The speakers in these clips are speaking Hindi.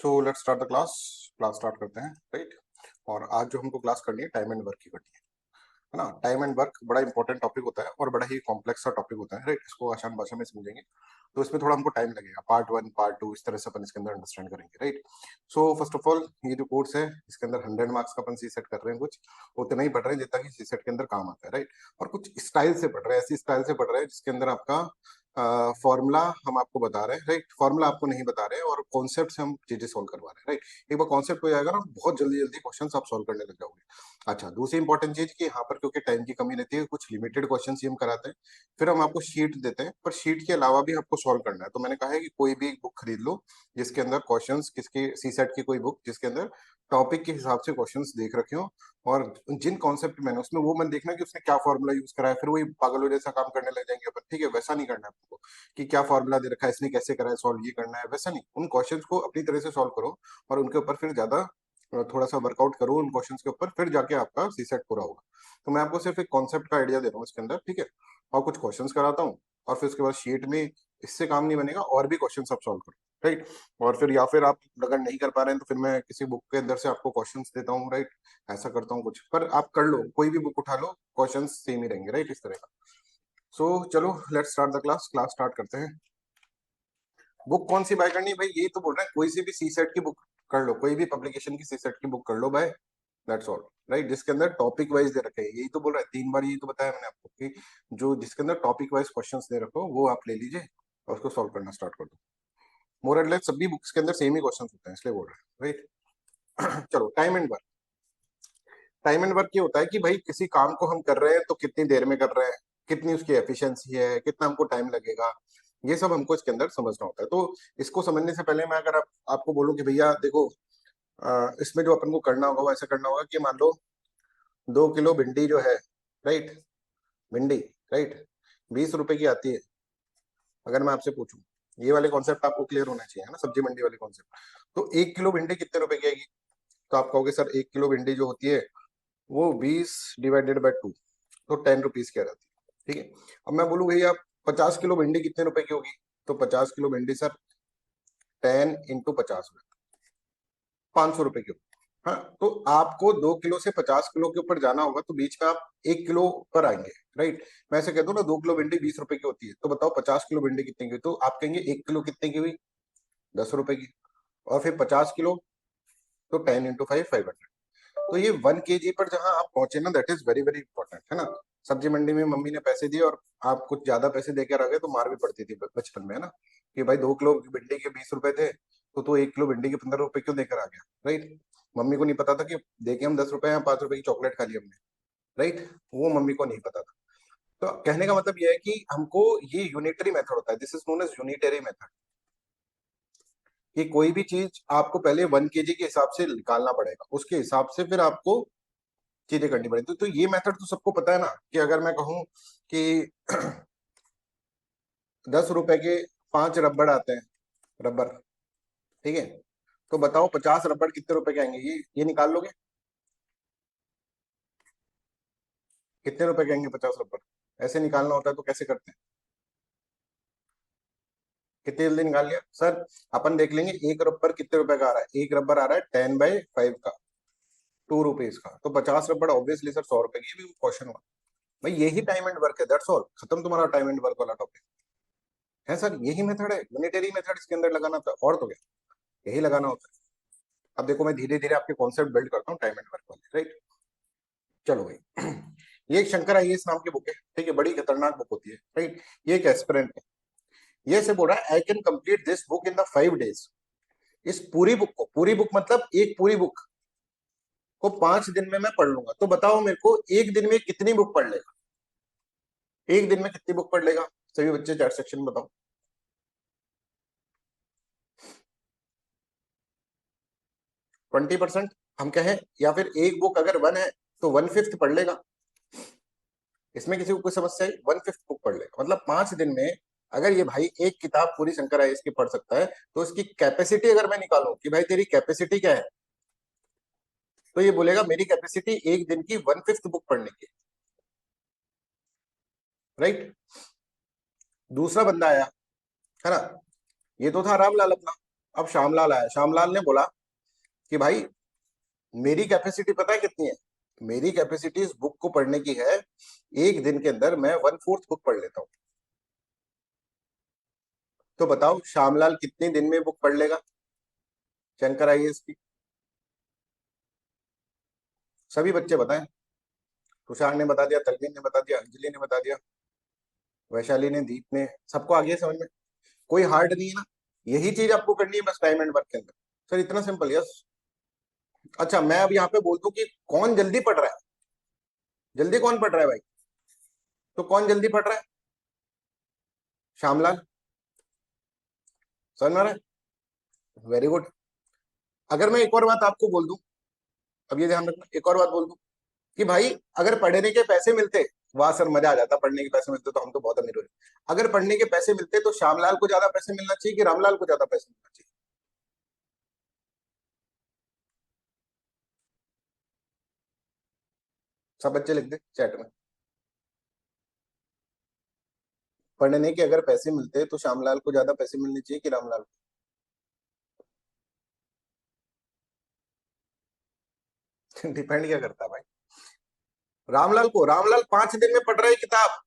So let's start the class. Class start करते हैं, राइट। और आज जो हमको क्लास करनी है टाइम एंड वर्क की करनी है ना। टाइम एंड वर्क बड़ा इंपॉर्टेंट टॉपिक होता है और बड़ा ही कॉम्प्लेक्स सा टॉपिक होता है, राइट। इसको आसान भाषा में समझेंगे तो इसमें थोड़ा हमको टाइम लगेगा। पार्ट वन पार्ट टू इस तरह से अपन इसके अंदर अंडरस्टैंड करेंगे, right. So first of all ये जो कोर्स है इसके अंदर 100 मार्क्स का अपन सी सेट कर रहे हैं। कुछ उतना ही पढ़ रहे हैं जितना कि सी सेट के अंदर काम आता है, राइट। और कुछ स्टाइल से पढ़ रहे हैं, ऐसी स्टाइल से पढ़ रहे हैं जिसके अंदर आपका फॉर्मूला हम आपको बता रहे हैं, राइट। फॉर्मूला आपको नहीं बता रहे हैं और कॉन्सेप्ट से हम चीजें सोल्व करवा रहे हैं, राइट। एक बार कॉन्सेप्ट हो जाएगा ना, बहुत जल्दी जल्दी क्वेश्चन आप सोल्व करने लग जाओगे। अच्छा, दूसरी इंपॉर्टेंट चीज कि यहाँ पर क्योंकि टाइम की कमी रहती है, कुछ लिमिटेड क्वेश्चन ही हम कराते हैं। फिर हम आपको शीट देते हैं, पर शीट के अलावा भी आपको सोल्व करना है। तो मैंने कहा है कि कोई भी एक बुक खरीद लो जिसके अंदर क्वेश्चंस, किसके सी सेट की कोई बुक जिसके अंदर टॉपिक के हिसाब से क्वेश्चंस देख रखे हो। और जिन कॉन्सेप्ट मैंने उसमें वो मत देखना कि उसने क्या फॉर्मूला यूज करा है, फिर वही पागलों जैसा काम करने लग जाएंगे अपन, ठीक है। वैसा नहीं करना है आपको कि क्या फॉर्मूला दे रखा है, इसने कैसे करा है सॉल्व, ये करना है, वैसा नहीं। उन क्वेश्चंस को अपनी तरह से सॉल्व करो और उनके ऊपर फिर ज्यादा थोड़ा सा वर्कआउट करो उन क्वेश्चंस के ऊपर, फिर जाके आपका सी सेट पूरा होगा। तो मैं आपको सिर्फ एक कॉन्सेप्ट का आइडिया दे रहा हूँ इसके अंदर, ठीक है। और कुछ क्वेश्चंस कराता हूँ और फिर उसके बाद शीट में इससे काम नहीं बनेगा, और भी क्वेश्चंस आप सॉल्व करो, राइट। और फिर या फिर आप अगर नहीं कर पा रहे हैं तो फिर मैं किसी बुक के अंदर से आपको क्वेश्चंस देता हूँ, राइट। ऐसा करता हूँ कुछ, पर आप कर लो, कोई भी बुक उठा लो, क्वेश्चंस सेम ही रहेंगे, राइट, इस तरह का। सो चलो let's start the class. Class start करते हैं। बुक कौन सी बाय करनी है भाई, यही तो बोल रहे हैं। कोई सी भी सी सेट की बुक कर लो, कोई भी पब्लिकेशन की सी सेट की बुक कर लो भाई, दैट्स ऑल, राइट। जिसके अंदर टॉपिक वाइज दे रखे हैं, यही तो बोल रहा है, 3 बार यही तो बताया मैंने आपको कि जो जिसके अंदर टॉपिक वाइज क्वेश्चंस दे रखो वो आप ले लीजिए और उसको सॉल्व करना स्टार्ट कर दो। मोर एंड लेस सभी बुक्स के अंदर सेम ही क्वेश्चंस होते हैं, इसलिए बोल रहे हैं, राइट। चलो, time and work. Time and work ये होता है कि भाई किसी काम को हम कर रहे हैं तो कितनी देर में कर रहे हैं, कितनी उसकी एफिशिएंसी है, कितना हमको टाइम लगेगा, ये सब हमको इसके अंदर समझना होता है। तो इसको समझने से पहले मैं अगर आपको बोलूं कि भैया देखो, इसमें जो अपन को करना होगा वो ऐसा करना होगा कि मान लो 2 किलो भिंडी जो है, राइट, भिंडी, राइट, 20 रुपए की आती है। अगर मैं आपसे पूछूं, ये वाले कॉन्सेप्ट आपको क्लियर होना चाहिए, है ना, सब्जी मंडी वाले कॉन्सेप्ट। तो 1 किलो भिंडी कितने रुपए की आएगी? तो आप कहोगे सर 1 किलो भिंडी जो होती है वो 20 डिवाइडेड बाय 2, तो 10 रुपीज की आ जाती है, ठीक है। अब मैं बोलूँ भैया 50 किलो भिंडी कितने रुपए की होगी? तो 50 किलो भिंडी सर 10 × 50 में 500 रुपए की होगी। हाँ, तो आपको 2 किलो से 50 किलो के ऊपर जाना होगा तो बीच में आप 1 किलो पर आएंगे, राइट। मैं ऐसे कहता हूँ ना, 2 किलो भिंडी 20 रुपए की होती है, तो बताओ 50 किलो भिंडी कितने की हुई? तो आप कहेंगे 1 किलो कितने की हुई? 10 रुपए की। और फिर 50 किलो, तो 10 × 5 500। तो ये 1 kg पर जहां आप पहुंचे ना, that is very very important, है ना। सब्जी मंडी में मम्मी ने पैसे दिए और आप कुछ ज्यादा पैसे देकर आ गए तो मार भी पड़ती थी बचपन में, है ना, कि भाई 2 किलो भिंडी के 20 रुपए थे तो 1 किलो भिंडी के 15 रुपए क्यों देकर आ गया, राइट। मम्मी को नहीं पता था कि देके हम 10 रुपए या 5 रुपए की चॉकलेट खा ली हमने, राइट। वो मम्मी को नहीं पता था। तो कहने का मतलब यह है कि हमको ये यूनिटरी मेथड होता है, this is known as unitary method, कि कोई भी चीज आपको पहले 1 kg के हिसाब से निकालना पड़ेगा, उसके हिसाब से फिर आपको चीजें करनी पड़ेगी। तो ये मेथड तो सबको पता है ना, कि अगर मैं कहूं कि 10 रुपए के 5 रबड़ आते हैं, रबर, ठीक है। तो बताओ 50 रबड़ कितने रुपए के आएंगे? ये निकाल लोगे? कितने रुपए के आएंगे 50 रबड़? ऐसे निकालना होता है तो कैसे करते हैं? कितनी जल्दी निकाल लिया सर? अपन देख लेंगे एक रबर कितने रुपए का आ रहा है। एक रबर आ रहा है 10/5 का, 2 रुपीज का, तो 50 रबड़ ऑब्वियसली सर 100 रुपए की। ये भी क्वेश्चन हुआ भाई, यही टाइम एंड वर्क है, दैट्स ऑल, खत्म तुम्हारा टाइम एंड वर्क वाला टॉपिक है सर। यही मेथड है, यूनिटरी मेथड इसके अंदर लगाना था, और तो क्या, यही लगाना होता है। अब देखो मैं धीरे धीरे आपके कॉन्सेप्ट बिल्ड करता हूँ टाइम एंड वर्क वाले, राइट। चलो भाई, ये एक शंकर आईएएस नाम की बुक है, ठीक है, बड़ी खतरनाक बुक होती है, राइट। ये एक एस्पिरेंट है, ये से बोल रहा है I can complete this book in the 5 days. इस पूरी बुक को, पूरी बुक मतलब एक पूरी बुक को 5 दिन में मैं पढ़ लूंगा। तो बताओ मेरे को, एक दिन में कितनी बुक पढ़ लेगा? एक दिन में कितनी बुक पढ़ लेगा? सभी बच्चे चैट सेक्शन में बताओ। 20%, हम कहें, या फिर एक बुक अगर 1 है तो 1/5 पढ़ लेगा। इसमें किसी को कोई समस्या है? 1/5 बुक पढ़ लेगा, मतलब 5 दिन में अगर ये भाई एक किताब पूरी शंकर आईएएस की पढ़ सकता है, तो इसकी कैपेसिटी अगर मैं निकालूं कि भाई तेरी कैपेसिटी क्या है, तो ये बोलेगा मेरी कैपेसिटी एक दिन की 1/5 बुक पढ़ने की, राइट। दूसरा बंदा आया, है ना, ये तो था रामलाल अपना। अब श्यामलाल आया, श्यामलाल ने बोला कि भाई मेरी कैपेसिटी पता है कितनी है, मेरी कैपेसिटी इस बुक को पढ़ने की है, एक दिन के अंदर मैं 1/4 बुक पढ़ लेता हूं। तो बताओ श्यामलाल कितने दिन में बुक पढ़ लेगा शंकर आईएएस की? सभी बच्चे बताएं। तुषार ने बता दिया, तलविन ने बता दिया, अंजलि ने बता दिया, वैशाली ने, दीप ने, सबको आ गया समझ में? कोई हार्ड नहीं है ना, यही चीज आपको करनी है बस टाइम एंड वर्क के अंदर। सर इतना सिंपल, यस। अच्छा मैं अब यहाँ पे बोल दूं कि कौन जल्दी पढ़ रहा है, जल्दी कौन पढ़ रहा है भाई? तो कौन जल्दी पढ़ रहा है? श्यामलाल। समझ में आ रहा है? Very good. अगर मैं एक और बात आपको बोल दूं, अब ये ध्यान रखना, एक और बात बोल दूं कि भाई अगर पढ़ने के पैसे मिलते, वाह सर मजा आ जाता, पढ़ने के पैसे मिलते तो हम तो बहुत अमीर हो रहे। अगर पढ़ने के पैसे मिलते तो श्यामलाल को ज्यादा पैसे मिलना चाहिए कि रामलाल को ज्यादा पैसे मिलना चाहिए? सब बच्चे लिख दे चैट में। पढ़ने के अगर पैसे मिलते तो श्यामलाल को ज्यादा पैसे मिलने चाहिए कि रामलाल को? डिपेंड क्या करता है भाई? रामलाल को, रामलाल 5 दिन में पढ़ रहा है किताब,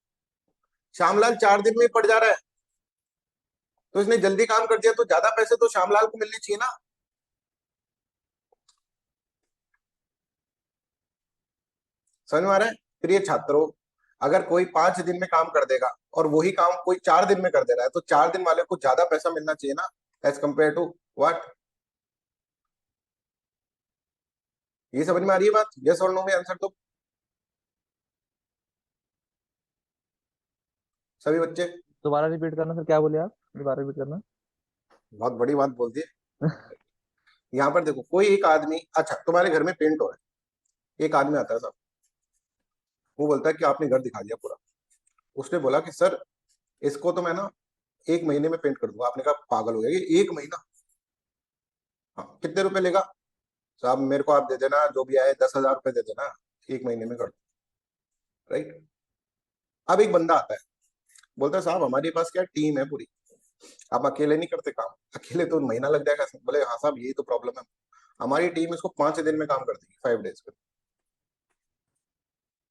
श्यामलाल 4 दिन में पढ़ जा रहा है, तो इसने जल्दी काम कर दिया, तो ज्यादा पैसे तो श्यामलाल को मिलने चाहिए ना। समझ में आ रहा है? प्रिय छात्रों, अगर कोई 5 दिन में काम कर देगा और वही काम कोई 4 दिन में कर दे रहा है, तो 4 दिन वाले को ज्यादा पैसा मिलना चाहिए ना, एज कम्पेयर टू व्हाट? ये समझ में आ रही है बात? यस और नो में आंसर दो सभी बच्चे। दोबारा रिपीट करना सर, क्या बोले आप? दोबारा रिपीट करना। बहुत बड़ी बात बोल दी। यहाँ पर देखो, कोई एक आदमी, अच्छा तुम्हारे घर में पेंट हो रहा है, एक आदमी आता है साहब, वो बोलता है कि आपने घर दिखा दिया पूरा। उसने बोला कि सर इसको तो मैं ना 1 महीने में पेंट कर दूंगा। आपने कहा पागल हो गया, ये 1 महीना? हाँ कितने रुपए लेगा? साहब मेरे को आप दे देना, जो भी आए 10,000 रुपए दे देना, 1 महीने में कर दो। राइट। अब एक बंदा आता है, बोलता है साहब हमारे पास क्या टीम है पूरी, आप अकेले नहीं करते काम, अकेले तो महीना लग जाएगा। बोले हाँ साहब यही तो प्रॉब्लम है, हमारी टीम इसको 5 दिन में काम कर देगी, 5 डेज में।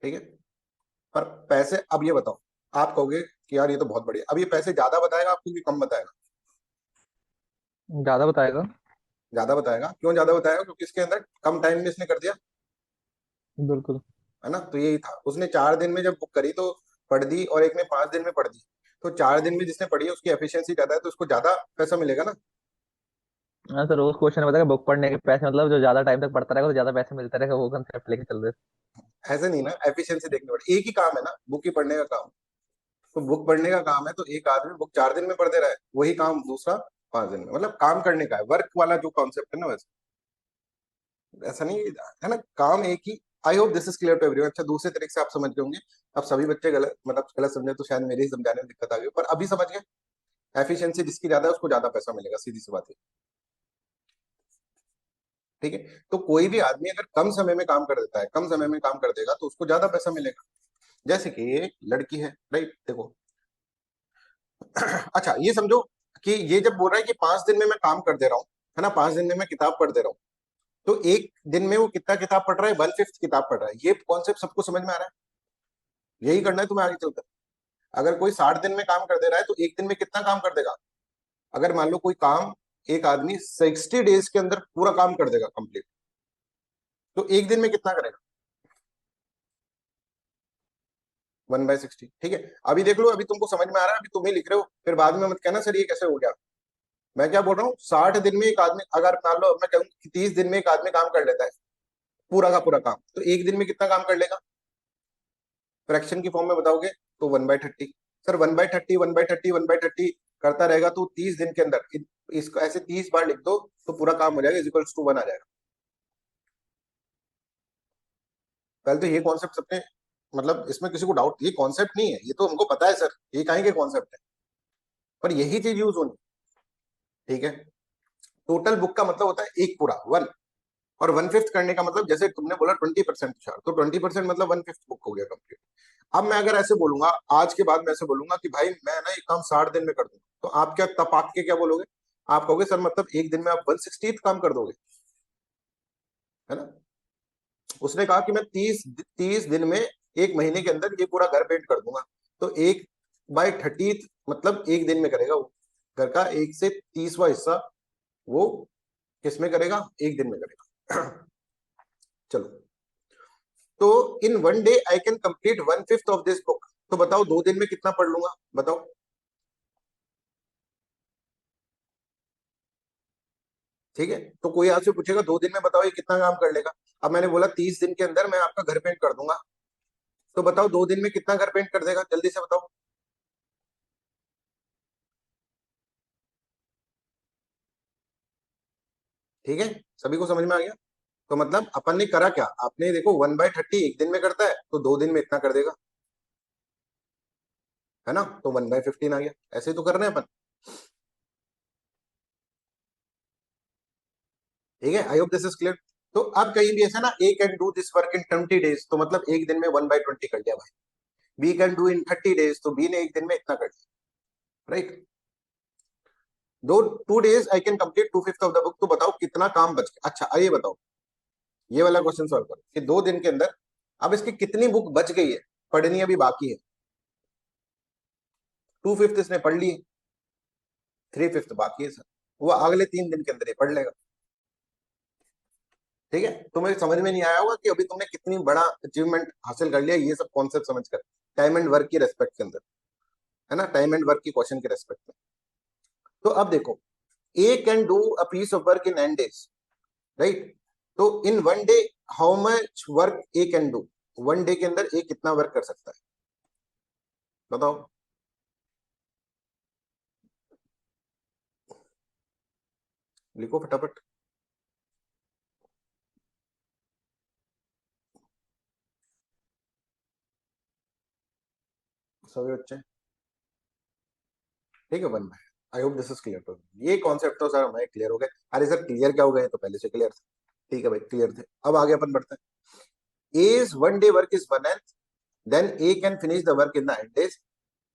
ठीक है। पर पैसे, अब ये बताओ, आप कहोगे कि यार ये तो बहुत बढ़िया, अब ये पैसे ज्यादा बताएगा आपको कि कम बताएगा? ज्यादा बताएगा। ज्यादा बताएगा। क्यों ज्यादा बताएगा? क्योंकि इसके अंदर कम टाइम में इसने कर दिया, बिल्कुल। है ना। तो यही था, उसने 4 दिन में जब बुक करी तो पढ़ दी, और एक ने 5 दिन में पढ़ दी। तो 4 दिन में जिसने पढ़ी है उसकी एफिशिएंसी ज्यादा है, तो उसको ज्यादा पैसा मिलेगा ना। हाँ सर, उस क्वेश्चन में बताया बुक पढ़ने के पैसे मतलब जो ज्यादा टाइम तक पढ़ता रहेगा तो ज्यादा पैसे मिलता रहेगा, वो कंसेप्ट लेके चल रहे ऐसे नहीं ना, एफिशिएंसी देखने पड़े, एक ही काम है ना, बुक ही पढ़ने का काम। तो बुक पढ़ने का काम है, तो एक आदमी बुक 4 दिन में पढ़ दे रहा है, वही काम दूसरा 5 दिन में, मतलब काम करने का है, वर्क वाला जो कॉन्सेप्ट है ना, वैसे ऐसा नहीं है ना, काम एक ही। I hope this is clear to everyone. अच्छा दूसरे तरीके से आप समझ गए होंगे। अब सभी बच्चे गलत, मतलब गलत समझे तो शायद मेरे ही समझाने में दिक्कत आ गई, पर अभी समझ गए। एफिशिएंसी जिसकी ज्यादा है उसको ज्यादा पैसा मिलेगा, सीधी सी बात है। ठीक है। तो कोई भी आदमी अगर कम समय में काम कर देता है, कम समय में काम कर देगा, तो उसको ज्यादा पैसा मिलेगा। जैसे कि एक लड़की है, राइट, देखो। अच्छा ये समझो कि ये जब बोल रहा है कि 5 दिन में मैं काम कर दे रहा हूँ, है ना, 5 दिन में मैं किताब पढ़ दे रहा हूँ, तो एक दिन में वो कितना किताब पढ़ रहा है? 1/5 किताब पढ़ रहा है। ये कॉन्सेप्ट सबको समझ में आ रहा है? यही करना है तुम्हें आगे चलकर। अगर कोई 60 दिन में काम कर दे रहा है, तो एक दिन में कितना काम कर देगा? अगर मान लो कोई काम एक आदमी 60 डेज के अंदर पूरा काम कर देगा कंप्लीट, तो एक दिन में कितना करेगा? 1/60। ठीक है। अभी देख लो, अभी तुमको समझ में आ रहा है, अभी तुम ही लिख रहे हो, फिर बाद में मत कहना सर ये कैसे हो गया। मैं क्या बोल रहा हूँ, 60 दिन में एक आदमी, अगर मान लो मैं कहूँ कि 30 दिन में एक आदमी काम कर लेता है पूरा का पूरा काम, तो एक दिन में कितना काम कर लेगा? फ्रैक्शन की फॉर्म में बताओगे तो 1/30। सर 1/30, 1/30, 1/30 करता रहेगा, तो 30 दिन के अंदर इसको ऐसे 30 बार लिख दो, तो पूरा काम हो जाएगा, इक्वल्स टू 1 आ जाएगा। पहले तो ये कॉन्सेप्ट सबने, मतलब इसमें किसी को डाउट, ये कॉन्सेप्ट नहीं है, ये तो हमको पता है सर, ये काहे के कॉन्सेप्ट है, पर यही चीज यूज होनी। ठीक है। टोटल बुक का मतलब होता है एक पूरा 1, और 1/5 करने का मतलब, जैसे तुमने बोला 20%, तो 20% मतलब 1/5 बुक हो गया कंप्लीट। अब मैं अगर ऐसे बोलूंगा, आज के बाद मैं ऐसे बोलूंगा कि भाई मैं ना ये काम 60 दिन में कर दूंगा, तो आप क्या, तब आप के क्या बोलोगे? आप कहोगे सर मतलब एक दिन में आप 160 काम कर दोगे, है ना। उसने कहा कि मैं 30 दिन में, एक महीने के अंदर ये पूरा घर पेंट कर दूंगा। तो 1/30 मतलब एक दिन में करेगा वो। घर का 1/30वां हिस्सा वो किस में करेगा, एक दिन में करेगा। चलो, तो in 1 day I can complete 1/5 of this book. तो बताओ 2 दिन में कितना पढ़ लूंगा, बताओ। ठीक है, तो कोई आपसे पूछेगा 2 दिन में बताओ ये कितना काम कर लेगा। अब मैंने बोला 30 दिन के अंदर मैं आपका घर पेंट कर दूंगा। तो बताओ 2 दिन में कितना घर पेंट कर देगा, जल्दी से बताओ। ठीक है, सभी को समझ में आ गया। तो मतलब अपन ने करा क्या, आपने देखो 1/30 एक दिन में करता है, तो 2 दिन में इतना कर देगा, है ना। तो 1/15 आ गया, ऐसे तो कर रहे हैं अपन। ठीक है, I hope this is clear. तो अब कहीं भी ऐसा ना, A can do this work in 20 days, तो मतलब एक दिन में 1/20 कर लिया भाई। B can do in 30 days, तो बी ने एक दिन में इतना कर लिया, राइट। दो 2 days I can complete 2/5 of the book. तो बताओ कितना काम बच गया। अच्छा आइए बताओ, ये वाला क्वेश्चन सॉल्व करो कि 2 दिन के अंदर अब इसकी कितनी बुक बच गई है, पढ़नी अभी बाकी है। 2/5 इसने पढ़ ली है, 3/5 बाकी है सर। वो अगले 3 दिन के अंदर ही पढ़ लेगा। ठीक है, तुम्हें समझ में नहीं आया होगा कि अभी तुमने कितनी बड़ा अचीवमेंट हासिल कर लिया ये सब कॉन्सेप्ट समझकर, टाइम एंड वर्क की रेस्पेक्ट के अंदर, है ना, टाइम एंड वर्क की क्वेश्चन के रेस्पेक्ट में। तो अब देखो, A can do a piece of work in 9 days, right. तो in 1 day how much work A can do, 1 day के अंदर ए कितना वर्क कर सकता है, बताओ। लिखो फटाफट, सभी बच्चे। ठीक है, 1 by, I hope this is clear to, ये कॉन्सेप्ट तो सर हमें क्लियर हो गए। अरे सर क्लियर क्या हो गए, तो पहले से क्लियर थे। ठीक है भाई, क्लियर थे। अब आगे अपन बढ़ते हैं। As 1 day work is 1/9, then A can finish the work in the 8 days,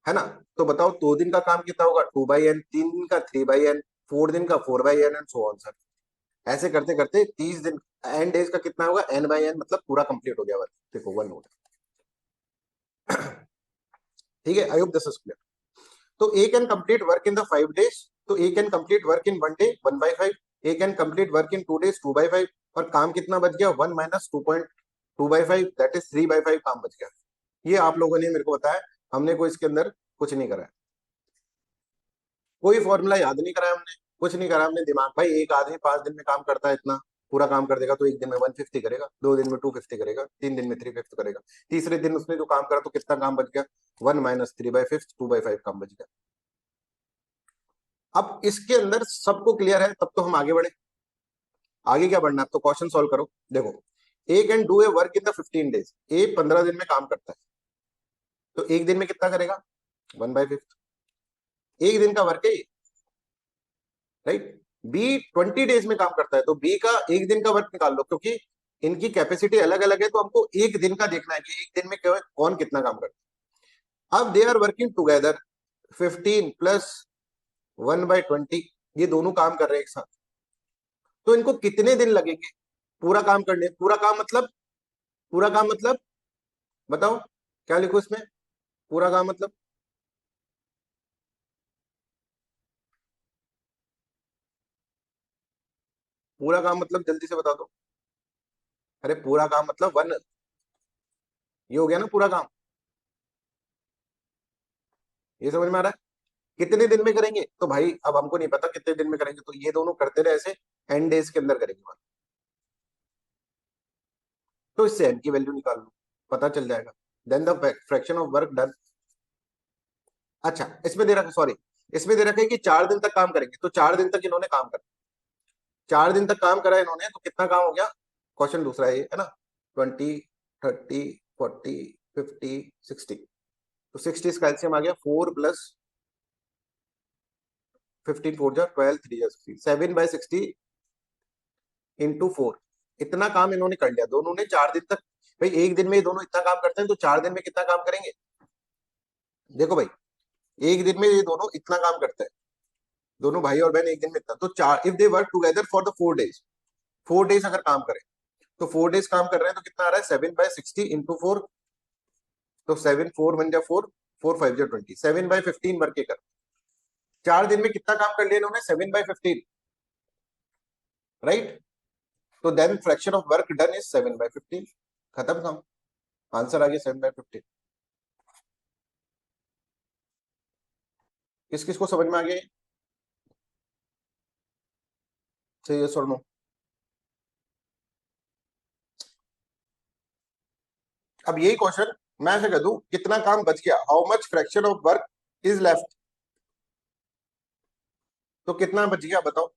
है ना। तो बताओ 2 दिन का काम कितना होगा, 2/n, 3 दिन का 3/n, 4 दिन का 4/n and so on sir. ऐसे करते करते 30 दिन, एन डेज का कितना होगा, n/n, मतलब पूरा कंप्लीट हो गया वर्क। देखो 1 हो गया। ठीक है, I hope this is clear. तो A can complete work in the 5 days, तो A can complete work in 1 day 1/5, A can complete work in 2 days 2/5, और काम कितना बच गया, 1 माइनस 2.2/5, दैट इज 3/5 काम बच गया। ये आप लोगों ने मेरे को बताया, हमने कोई इसके अंदर कुछ नहीं करा है, कोई फॉर्मूला याद नहीं करा है हमने, कुछ नहीं करा हमने दिमाग। भाई एक आदमी 5 दिन में काम करता है इतना, पूरा काम कर देगा, तो एक दिन में 150 करेगा, 2 दिन में 250 करेगा, 3 दिन में 3/5 करेगा। तीसरे दिन उसने जो काम करा तो कितना काम बच गया, 1 माइनस 3/5, 2/5 काम बच गया। अब इसके अंदर सबको क्लियर है, तब तो हम आगे बढ़े। आगे क्या बढ़ना है, अब तो क्वेश्चन सॉल्व करो। देखो, A can do a work in the 15 days, A 15 दिन में काम करता है, तो एक दिन में कितना करेगा, 1/5, एक दिन का वर्क है, राइट। बी 20 डेज में काम करता है, तो बी का एक दिन का वर्क निकाल लो, क्योंकि इनकी कैपेसिटी अलग अलग है, तो हमको एक दिन का देखना है कि एक दिन में कौन कितना काम करता है। अब they are working together, 15 plus 1/20, ये दोनों काम कर रहे हैं एक साथ, तो इनको कितने दिन लगेंगे पूरा काम करने, पूरा काम मतलब, पूरा काम मतलब, बताओ क्या लिखो इसमें, पूरा काम मतलब, पूरा काम मतलब जल्दी से बता दो। अरे पूरा काम मतलब 1, ये हो गया ना पूरा काम, ये समझ में आ रहा है। कितने दिन में करेंगे, तो भाई अब हमको नहीं पता कितने दिन में करेंगे, तो ये दोनों करते रहे ऐसे, एन डेज के अंदर करेंगे बात। तो इससे एन की वैल्यू निकाल लो, पता चल जाएगा। Then the fraction of work done. अच्छा इसमें दे रखा, सॉरी, इसमें दे रखा है कि 4 दिन तक काम करेंगे, तो 4 दिन तक इन्होंने काम करा, 4 दिन तक काम करा इन्होंने, तो कितना काम हो गया। क्वेश्चन दूसरा है ना, 20, 30, 40, 50, 60, तो 60 इसका एलसीएम आ गया, 4 + 15, 4 × 12, 3 × 7/60 इंटू 4, इतना काम इन्होंने कर लिया दोनों ने 4 दिन तक। भाई एक दिन में ये दोनों इतना काम करते हैं, तो 4 दिन में कितना काम करेंगे। देखो भाई, एक दिन में ये दोनों इतना काम करते हैं, दोनों भाई और बहन एक दिन में इतना, तो चार, if they work together for the 4 days, 4 days अगर काम करें, तो 4 डेज काम कर रहे हैं तो कितना आ रहा है, 7/60 × 4, तो 7 4 1 जा 4, 4 5 जा 20, 7/15 वर्क के कर, 4 दिन में कितना काम कर लिया इन्होंने, 7/15, राइट। तो then fraction of work done is 7/15, खत्म काम, आंसर आ गया 7/15। किस किस को समझ में आ गया, चाहिए सर नो। अब यही क्वेश्चन मैं ऐसे कह दूं, कितना काम बच गया, how much fraction of work is left, तो कितना बच गया बताओ।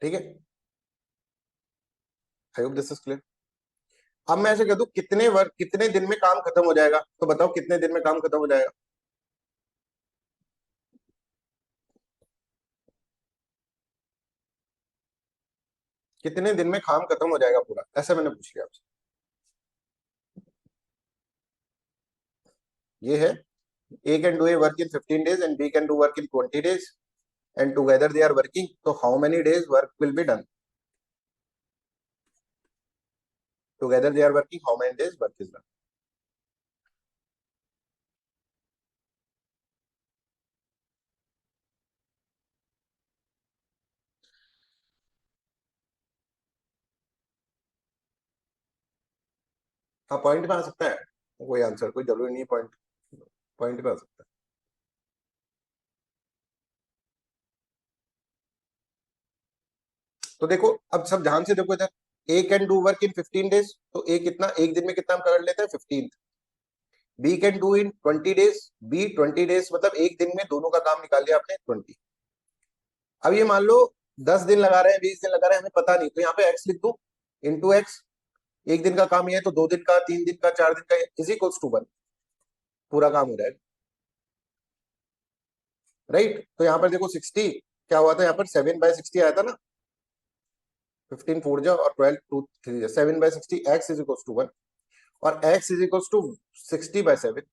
ठीक है, I hope this is clear. अब मैं ऐसे कह दूं, कितने वर्क कितने दिन में काम खत्म हो जाएगा, तो बताओ कितने दिन में काम खत्म हो जाएगा। कितने दिन में काम खत्म हो जाएगा पूरा, ऐसा मैंने पूछ लिया आपसे। ये है, A can do a work in 15 days and B can do work in 20 days, and together they are working, तो how many days work will be done, together they are working, how many days work is done. हाँ, पॉइंट पे आ सकता है कोई आंसर, कोई जरूरी नहीं है पॉइंट, पॉइंट पे आ सकता है। तो देखो, अब सब ध्यान से देखो इधर, A can do work in 15 days, तो ए कितना, एक दिन में कितना कर लेता है, 15। B can do in 20 days, B 20 days मतलब एक दिन में दोनों का काम निकाल लिया आपने 20। अब ये मान लो 10 दिन लगा रहे हैं, 20 दिन लगा रहे हैं, हमें पता नहीं, तो यहाँ पे एक्स लिख दो, इंटू एक्स, एक दिन का काम ये है तो 2 दिन का, 3 दिन का, 4 दिन का, इज इक्वल्स टू 1, पूरा काम हो जाएगा, राइट। तो यहाँ पर देखो 60 क्या हुआ था, यहाँ पर 7/60 आया था ना, 15 4 जा और 12 2 3 जा, 7/60, एक्स इज इक्वल्स टू 1, और x is equals to 60/7।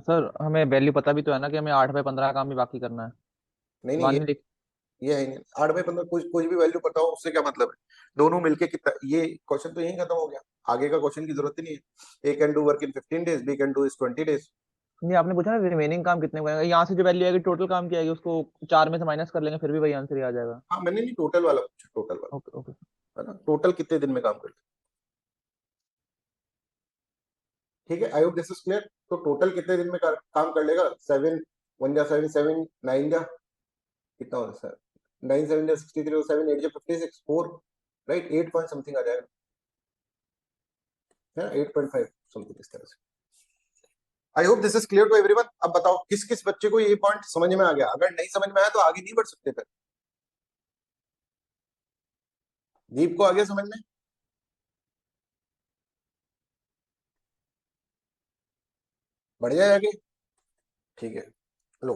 Sir हमें वैल्यू पता भी तो है ना कि हमें 8/15 काम ही बाकी करना है। नहीं नहीं, वन ही लिख। ये है नहीं, 8/15 कुछ भी वैल्यू पता हो उससे क्या मतलब है, दोनों मिलके कितना, ये क्वेश्चन तो यही खत्म हो गया, आगे का क्वेश्चन की जरूरत ही नहीं है। A can do work in 15 days, B can do is 20 days। नहीं, आपने पूछा ना रिमेनिंग काम कितने करेगा, यहाँ से जो वैल्यू आएगी टोटल काम की आएगी उसको 4 में से माइनस कर लेंगे फिर भी वही आंसर ही आ जाएगा। हाँ, मैंने नहीं टोटल वाला पूछा, टोटल वाला, ओके ओके। है ना, टोटल कितने दिन में काम कर ले, ठीक है, I hope this is clear. तो टोटल कितने दिन में काम कर लेगा, 7 1 जा 7 7 9 जा, कितना होता है सर, 9 7 जा 63, 7 8 जा 56, 4, राइट, 8 पॉइंट समथिंग आ जाएगा, है ना, 8.5 समथिंग इस तरह से। I hope this is clear to everyone. अब बताओ किस किस बच्चे को ये पॉइंट समझ में आ गया, अगर नहीं समझ में आया तो आगे नहीं बढ़ सकते फिर। दीप को आ गया समझ में, बढ़ जाए आगे, ठीक है, लो।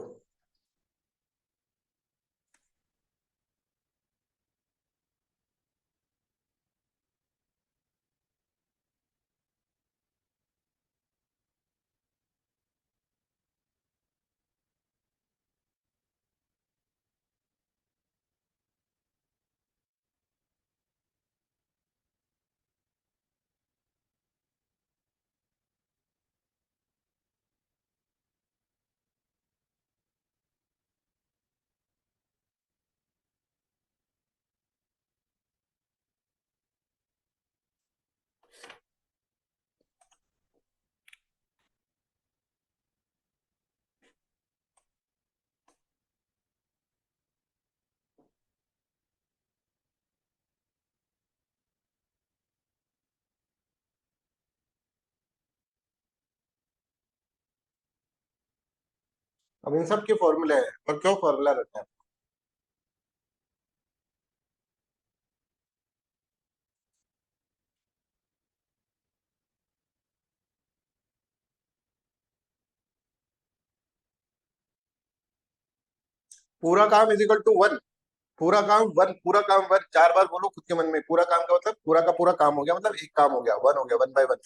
अब इन सब के फॉर्मूले हैं, पर क्यों फॉर्मूला रखना है, पूरा काम इज इक्वल टू 1, पूरा काम वन, 4 बार बोलो खुद के मन में, पूरा काम का मतलब पूरा का पूरा काम हो गया, मतलब एक काम हो गया, वन हो गया, वन बाय वन।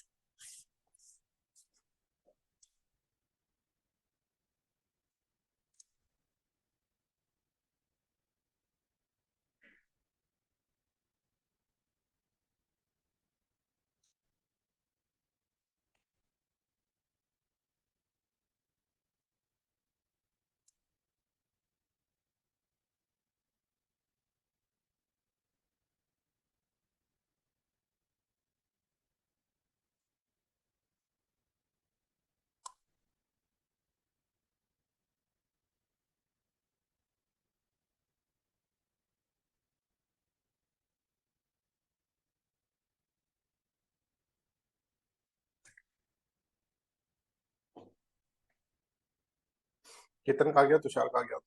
केतन कहा गया, तुषार कहा गया,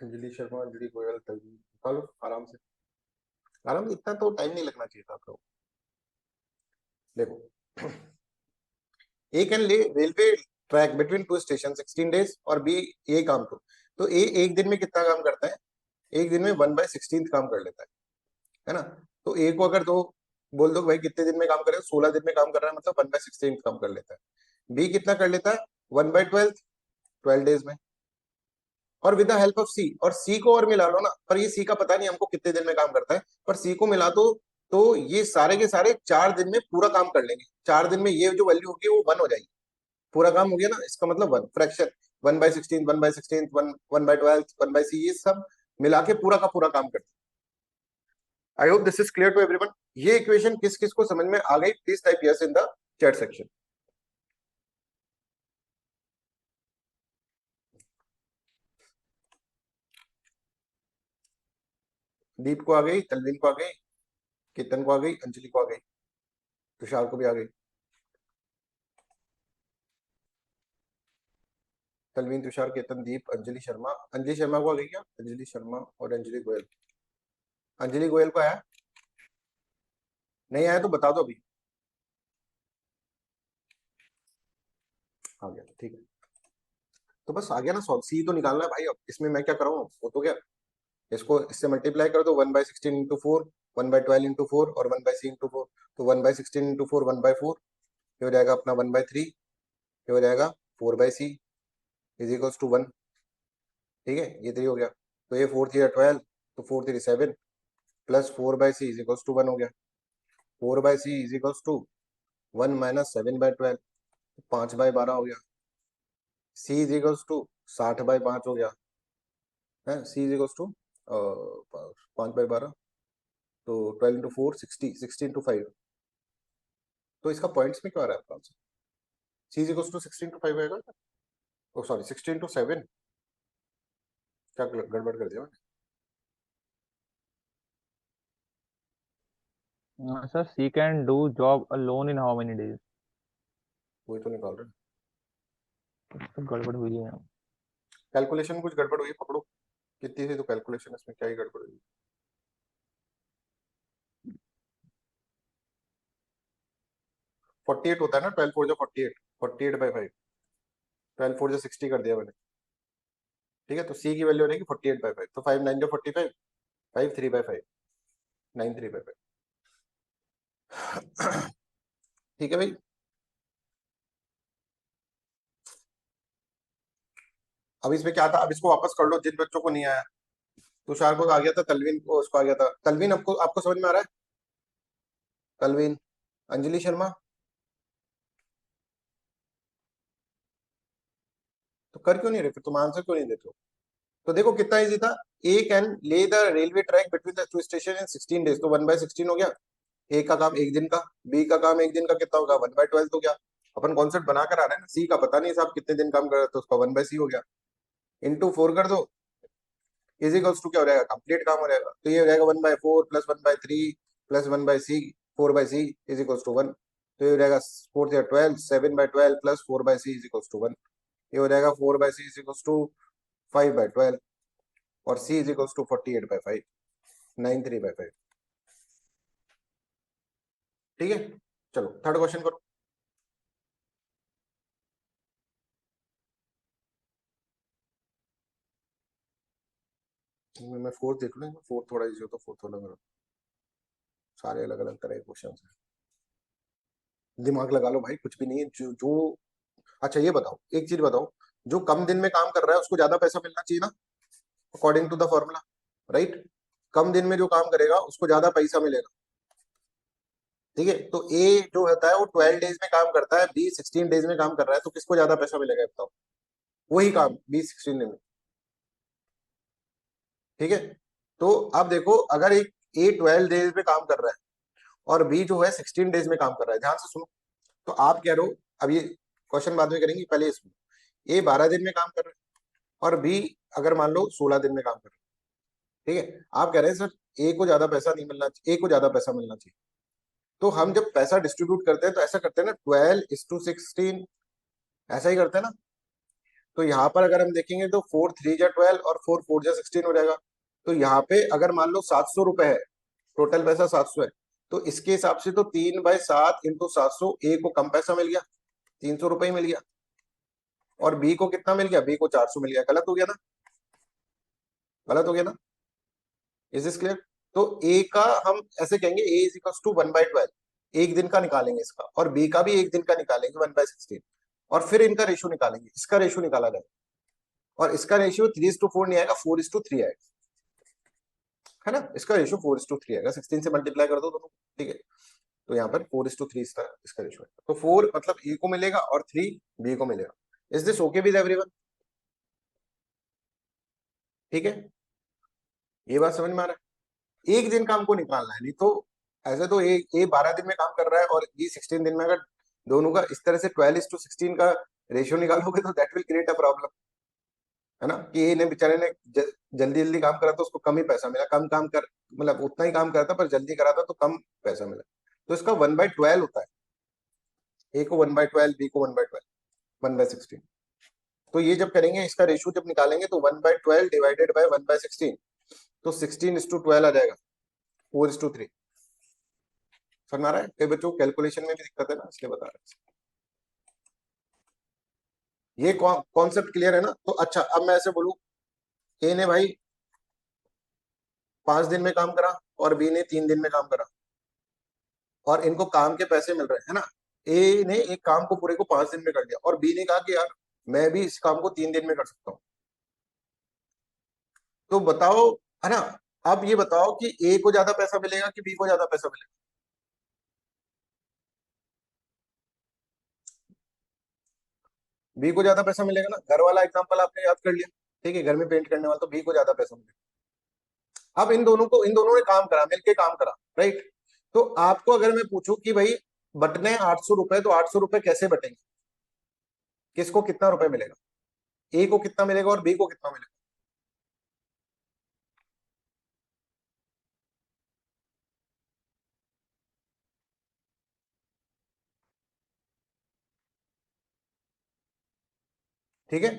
अंजलि शर्मा, अंजलि गोयल, निकालो आराम से, आराम से, इतना तो टाइम नहीं लगना चाहिए था आपको। देखो, ए कैन ले railway track between two station 16 days, और बी ये काम तो ए एक दिन में कितना काम करता है, एक दिन में 1/16 काम कर लेता है ना। तो ए को अगर दो बोल दो भाई कितने दिन में काम करेगा, 16 दिन में काम कर रहा है, मतलब 1/16 काम कर लेता है। बी कितना कर लेता है, 1/12, 12 डेज में। और विद द हेल्प ऑफ सी, और सी को और मिला लो ना, पर ये सी का पता नहीं हमको कितने दिन में काम करता है, पर सी को मिला दो, तो ये सारे के सारे 4 दिन में पूरा काम कर लेंगे। 4 दिन में ये जो वैल्यू होगी वो 1 हो जाएगी, पूरा काम हो गया ना, इसका मतलब 1 फ्रैक्शन, 1/16, 1/16, 1/12, 1/c, ये सब मिला के पूरा का पूरा काम करते हैं। I hope this is clear to everyone. ये इक्वेशन किस किस को समझ में आ गई, please type yes in the chat section. Deep को आ गई, तलविन को आ गई, केतन को आ गई, अंजलि को आ गई, तुषार को भी आ गई। तलविन, तुषार, केतन, दीप, अंजलि शर्मा, अंजलि शर्मा को आ गई क्या, अंजलि शर्मा और अंजलि गोयल। अंजलि गोयल को आया, नहीं आया तो बता दो अभी। आ गया, ठीक है। तो बस आ गया ना सॉल्व, सी तो निकालना है भाई, अब इसमें मैं क्या कराऊं, वो तो क्या, इसको इससे मल्टीप्लाई कर दो, 1/16 × 4, 1/12 × 4, और 1/c × 4। तो 1/16 × 4 1/4, ये हो जाएगा अपना 1/3, ये हो जाएगा 4/c इज इक्वल्स टू 1। ठीक है, ये 3 हो गया, तो ये 4 3 12, तो 4 3 7, plus 4/c is equals to 1 हो गया। 4/c इज इक्वल्स टू 1 - 7/12, 5/12 हो गया। c इज इक्वल्स टू 60/5 हो गया है, c इज इक्वल्स टू 5/12, तो 12 × 4 60, 60 × 5। तो इसका पॉइंट्स में क्यों आ रहा है आपका answer, c is equals to 16 × 5 आएगा, ओ सॉरी 16 × 7, क्या गड़बड़ कर दिया मैंने। Sir C can do job alone in how many days. वही तो निकाल रहे हैं, तो गड़बड़ हुई है। कैलकुलेशन कुछ गड़बड़ हुई है, पकड़ो कितनी थी तो कैलकुलेशन, इसमें क्या ही गड़बड़ हुई। 48 होता है ना, 12 4 जो 48, 48/5, 12 4 जो 60 कर दिया मैंने। ठीक है, तो सी की वैल्यू हो जाएगी 48/5, तो 5 9 जो 45, 5 3/5, 9 3/5। ठीक है भाई। अब इसमें क्या था, अब इसको वापस कर लो जिन बच्चों को नहीं आया। तुषार को आ गया था, तलविन को उसको आ गया था, तलविन आपको आपको समझ में आ रहा है, तलविन, अंजलि शर्मा, तो कर क्यों नहीं रहे फिर, तुम आंसर क्यों नहीं देते हो। तो देखो कितना इजी था, ए कैन ले the railway track between the two station in 16 days, तो 1/16 हो गया। ए का काम एक दिन का, बी का काम एक दिन का, कितना होगा 1/12 हो गया। अपन कॉन्सेप्ट बना कर आ रहे हैं ना, सी का पता नहीं साहब कितने दिन काम कर रहा है, तो उसका 1/c हो गया, इंटू 4 कर दो, इज इक्वल्स टू क्या हो जाएगा, कंप्लीट काम हो जाएगा। तो ये हो जाएगा 1/4 plus 1/3 plus 1/c, 4/c is equals to 1। तो ये हो जाएगा 4 या 12, 7/12 plus 4/c is equals to 1। ये हो जाएगा 4/c इज इक्वल्स टू 5/12, और c इज इक्वल्स टू 48/5, 93/5। ठीक है, चलो थर्ड क्वेश्चन करो। मैं फोर्थ देख लूँ, फोर्थ थोड़ा इजी हो तो फोर्थ वाला करो। सारे अलग अलग तरह के क्वेश्चन है, दिमाग लगा लो भाई, कुछ भी नहीं है जो। अच्छा ये बताओ, एक चीज बताओ, जो कम दिन में काम कर रहा है उसको ज्यादा पैसा मिलना चाहिए ना, according to the formula, right. कम दिन में जो काम करेगा उसको ज्यादा पैसा मिलेगा। ठीक है, तो ए जो होता है वो 12 डेज में काम करता है, बी 16 डेज में काम कर रहा है, तो किसको ज्यादा पैसा मिलेगा ये बताओ। वही काम बी 16 में। ठीक है, तो अब देखो, अगर एक ए 12 डेज में काम कर रहा है और बी जो है 16 डेज में काम कर रहा है, ध्यान से सुनो। तो आप कह रहे हो, अब ये क्वेश्चन बाद में करेंगे, पहले इसमें ए 12 दिन में काम कर रहा है और बी अगर मान लो 16 दिन में काम कर रहा है। ठीक है, आप कह रहे हैं सर ए को ज्यादा पैसा नहीं मिलना चाहिए, ए को ज्यादा पैसा मिलना चाहिए। तो हम जब पैसा डिस्ट्रीब्यूट करते हैं तो ऐसा करते हैं ना, 12:16, ऐसा ही करते हैं ना। तो यहाँ पर अगर हम देखेंगे तो 4 3 जा 12 और 4 4 जा 16 हो जाएगा। तो यहाँ पे अगर मान लो 700 रुपए है, टोटल पैसा 700 है, तो इसके हिसाब से तो 3/7 × 700, ए को कम पैसा मिल गया, 300 रुपये ही मिल गया। और बी को कितना मिल गया, बी को 400 मिल गया। गलत हो गया ना, गलत हो गया ना। Is this clear. तो ए का हम ऐसे कहेंगे, ए इज इक्वल टू 1/12, एक दिन का निकालेंगे इसका, और बी का भी एक दिन का निकालेंगे 1/16, और फिर इनका रेशियो निकालेंगे, इसका रेशियो निकाला जाए। और इसका रेशियो 3:4 नहीं आएगा, 4:3 आएगा, है ना। इसका रेशियो 4:3 आएगा, 16 से मल्टीप्लाई कर दो दोनों। ठीक है, तो यहाँ पर 4:3 इसका रेशियो है, तो 4 मतलब ए को मिलेगा और 3 बी को मिलेगा। Is this okay with everyone? ठीक है, ये बात समझ में आ रहा है। एक दिन का हमको निकालना है, नहीं तो ऐसे तो ए 12 दिन में काम कर रहा है और बी 16 दिन में, अगर दोनों का इस तरह से 12:16 का रेशियो निकालोगे तो that will create a problem, है ना। कि ए ने बेचारे ने जल्दी जल्दी काम करा तो उसको कम ही पैसा मिला, कम काम कर, मतलब उतना ही काम करता पर जल्दी करा था तो कम पैसा मिला। तो इसका 1/12 होता है, ए को 1/12, बी को 1/12, 1/16। तो ये जब करेंगे, इसका रेशियो जब निकालेंगे तो 1/12 डिवाइडेड बाय 1/16, तो 16:12 आ जाएगा, 4:3। समझ में आ रहा है? कई बच्चों को कैलकुलेशन में भी दिक्कत है ना, इसलिए बता रहे हैं। ये कॉन्सेप्ट क्लियर है ना। तो अच्छा, अब मैं ऐसे बोलूं, ए ने भाई 5 दिन में काम करा और बी ने 3 दिन में काम करा, और इनको काम के पैसे मिल रहे हैं, है ना। ए ने एक काम को पूरे को 5 दिन में कर दिया और बी ने कहा कि यार मैं भी इस काम को 3 दिन में कर सकता हूँ। तो बताओ, है ना। अब ये बताओ कि ए को ज्यादा पैसा मिलेगा कि बी को ज्यादा पैसा मिलेगा। बी को ज्यादा पैसा मिलेगा ना, घर वाला एग्जांपल आपने याद कर लिया। ठीक है, घर में पेंट करने वाला, तो बी को ज्यादा पैसा मिलेगा। अब इन दोनों ने काम करा, मिलके काम करा, राइट। तो आपको अगर मैं पूछूं कि भाई बटने 800 रुपए, तो 800 रुपए कैसे बटेंगे, किसको कितना रुपए मिलेगा, ए को कितना मिलेगा और बी को कितना मिलेगा। ठीक है,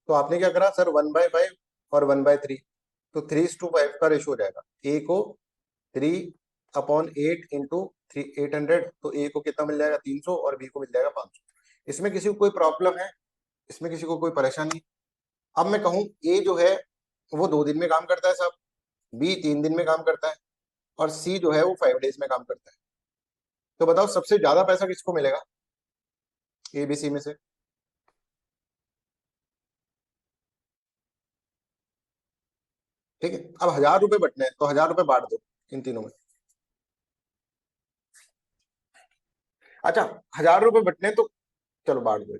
तो आपने क्या करा सर, 1/5 और 1/3, तो 3:5 का रेशियो हो जाएगा। ए को 3/8 × 800, तो ए को कितना मिल जाएगा, 300, और बी को मिल जाएगा 500। इसमें किसी को कोई प्रॉब्लम है, इसमें किसी को कोई परेशानी? अब मैं कहूं, ए जो है वो 2 दिन में काम करता है साहब, बी 3 दिन में काम करता है, और सी जो है वो 5 डेज में काम करता है। तो बताओ सबसे ज्यादा पैसा किसको मिलेगा, ए बी सी में से। ठीक है, अब 1000 रुपए बटने हैं तो 1000 रुपए बांट दो इन तीनों में। अच्छा, 1000 रुपए बटने हैं तो चलो बांट दो।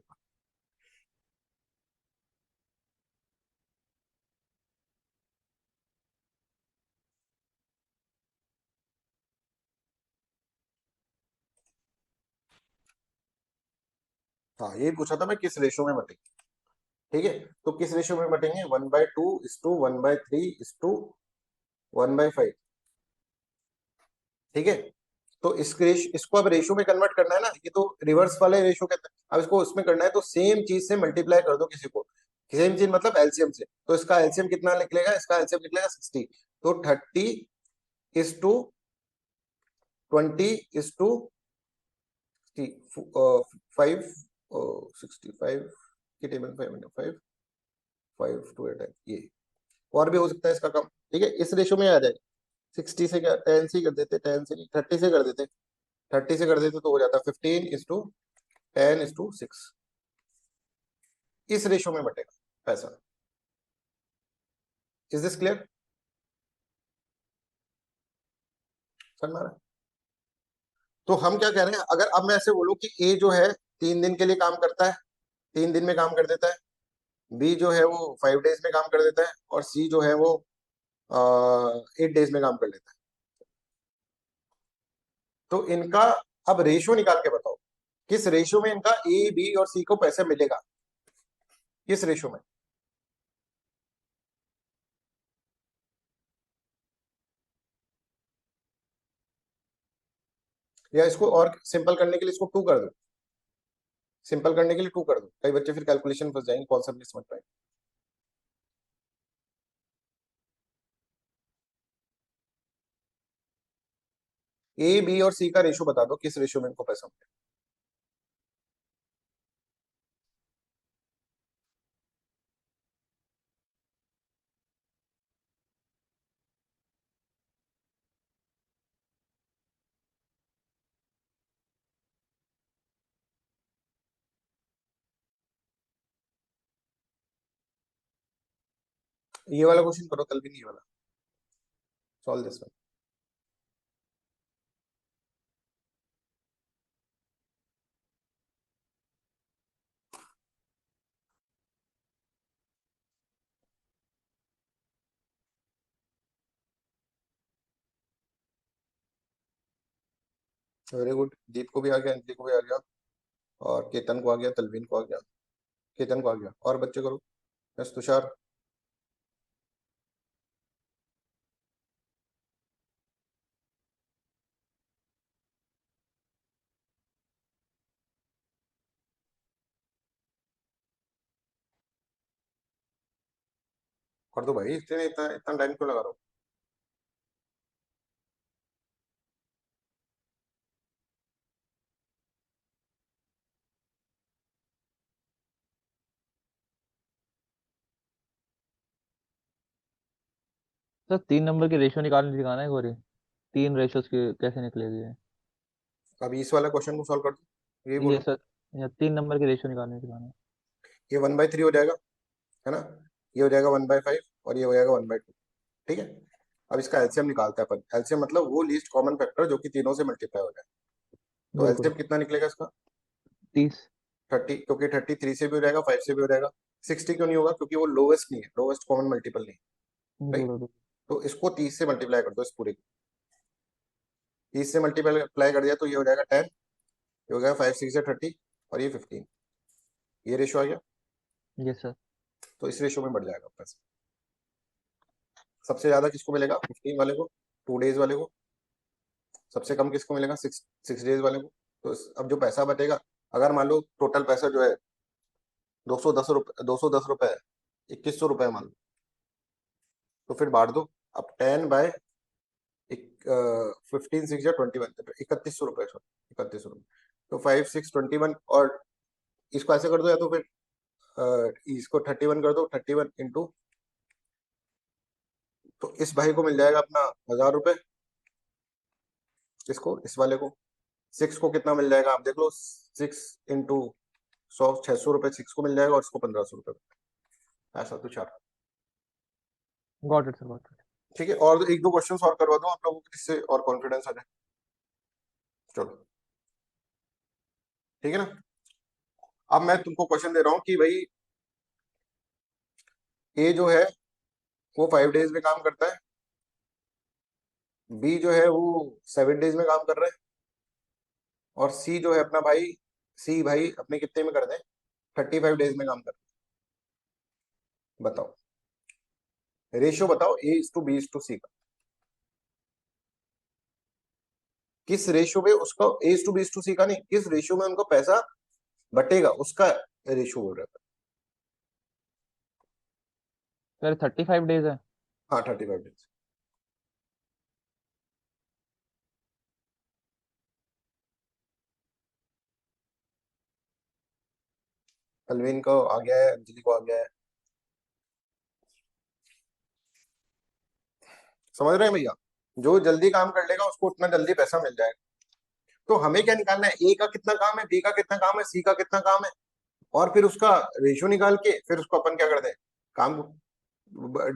हाँ, यही पूछा था मैं, किस रेशो में बटेंगे। ठीक है, तो किस रेशो में बटेंगे, 1/2:1/3:1/5। ठीक है, तो इसको अब रेशो में कन्वर्ट करना है ना, ये तो रिवर्स वाले रेशो कहते हैं। अब इसको उसमें करना है तो सेम चीज से मल्टीप्लाई कर दो किसी को, सेम चीज मतलब एलसीएम से। तो इसका एलसीएम कितना निकलेगा, इसका एलसीएम निकलेगा 60। तो 30:20:20 फाइव 65 की टेबल 5 5 to 8 है ये। और भी हो सकता है इसका कम, ठीक है, इस रेशो में आ जाएगा। 60 से क्या 10 से ही कर देते, 10 से नहीं 30 से कर देते, 30 से कर देते तो हो जाता 15:10:6। इस रेशो में बटेगा पैसा। Is this clear? समझ में आ रहा है? तो हम क्या कह रहे हैं, अगर अब मैं ऐसे बोलूं कि ए जो है 3 दिन के लिए काम करता है, 3 दिन में काम कर देता है, बी जो है वो 5 डेज में काम कर देता है, और सी जो है वो 8 डेज में काम कर लेता है, तो इनका अब रेशियो निकाल के बताओ, किस रेशियो में इनका ए बी और सी को पैसे मिलेगा, किस रेशियो में? या इसको और सिंपल करने के लिए इसको 2 कर दो, सिंपल करने के लिए 2 कर दो, कई बच्चे फिर कैलकुलेशन फंस जाएंगे, कॉन्सेप्ट नहीं समझ पाएंगे। ए बी और सी का रेशियो बता दो, किस रेशियो में इनको पैसा मिलेगा। ये वाला क्वेश्चन करो, कल भी नहीं, ये वाला solve this one. Very good, Deep को भी आ गया, अंजलि को भी आ गया, और केतन को आ गया, तलवीन को आ गया, केतन को आ गया, और बच्चे करो। यस तुषार। कर दो भाई, इतने इतना इतना टाइम क्यों लगा रहा हो? सर 3 नंबर की रेशियो निकालने दिखाना है गोरी, 3 रेशियोज की कैसे निकलेगी ये? अभी इस वाला क्वेश्चन को सॉल्व कर दो, यही ये बोलो। सर, ये 3 नंबर की रेशियो निकालने दिखाना है। ये 1/3 हो जाएगा, है ना, ये हो जाएगा 1/5, और ये हो जाएगा 1/2। ठीक है, अब इसका एलसीएम निकालते हैं अपन। एलसीएम मतलब वो लीस्ट कॉमन फैक्टर जो कि तीनों से मल्टीप्लाई हो जाए। तो बिल्कुल। एलसीएम कितना निकलेगा इसका? 30। 30, क्योंकि 33 से भी हो जाएगा, 5 से भी हो जाएगा। 60 क्यों नहीं होगा? क्योंकि वो लोवेस्ट नहीं है, लोवेस्ट कॉमन मल्टीपल नहीं है, राइट। बिल्कुल। तो इसको 30 से मल्टीप्लाई कर दो, इस पूरे को 30 से मल्टीप्लाई कर दिया तो ये हो जाएगा 10, ये हो गया 5 6 30, और ये 15। ये रेशो आ गया, यस सर। तो इस रेशो में बढ़ जाएगा पैसा। सबसे ज्यादा किसको मिलेगा? 15 वाले को, 2 डेज वाले को। सबसे कम किसको मिलेगा? 6 डेज वाले को। तो अब जो पैसा बचेगा, अगर मान लो टोटल पैसा जो है 210 रुपए, 210 रुपए है, 2100 रुपए मान लो, तो फिर बांट दो। अब 10/, 15 6 21, 3100 रुपए, सॉरी 3100 रुपए। तो 5 6 21, और इसको ऐसे कर दो, या तो फिर इसको 31 कर दो, 31 इंटू, तो इस भाई को मिल जाएगा अपना 1000 रुपए। इसको, इस वाले को, 6 को कितना मिल जाएगा आप देख लो, 6 इंटू 100, 600 रुपए 6 को मिल जाएगा, और इसको 1500 रुपए। ऐसा Tushar. Got it sir, got it. ठीक है, और एक दो क्वेश्चन और करवा दो आप लोगों को, जिससे और कॉन्फिडेंस आ जाए। चलो, ठीक है ना। अब मैं तुमको क्वेश्चन दे रहा हूँ कि भाई ए जो है वो 5 डेज में काम करता है, बी जो है वो 7 डेज में काम कर रहा है, और सी जो है अपना भाई, सी भाई अपने कितने में कर दें, 35 डेज में काम कर रहा है। बताओ, रेशियो बताओ A/B/C का, किस रेशियो में उसका, A/B/C का नहीं, किस रेशियो में उनको पैसा बटेगा, उसका रेशियो बोल रहा था। सर 35 डेज है। हाँ 35 डेज। अलविन को आ गया है, अंजलि को आ गया है। समझ रहे हैं भैया? जो जल्दी काम कर लेगा उसको उतना जल्दी पैसा मिल जाएगा। तो हमें क्या निकालना है, ए का कितना काम है, बी का कितना काम है, सी का कितना काम है, और फिर उसका रेशियो निकाल के फिर उसको अपन क्या कर दे, काम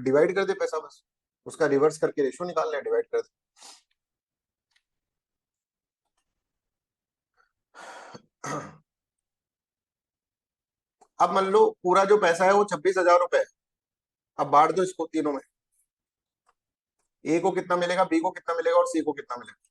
डिवाइड कर दे पैसा, बस उसका रिवर्स करके रेशियो निकाल ले, डिवाइड कर दे। अब मान लो पूरा जो पैसा है वो 26,000 रुपए है। अब बांट दो इसको तीनों में, ए को कितना मिलेगा, बी को कितना मिलेगा और सी को कितना मिलेगा।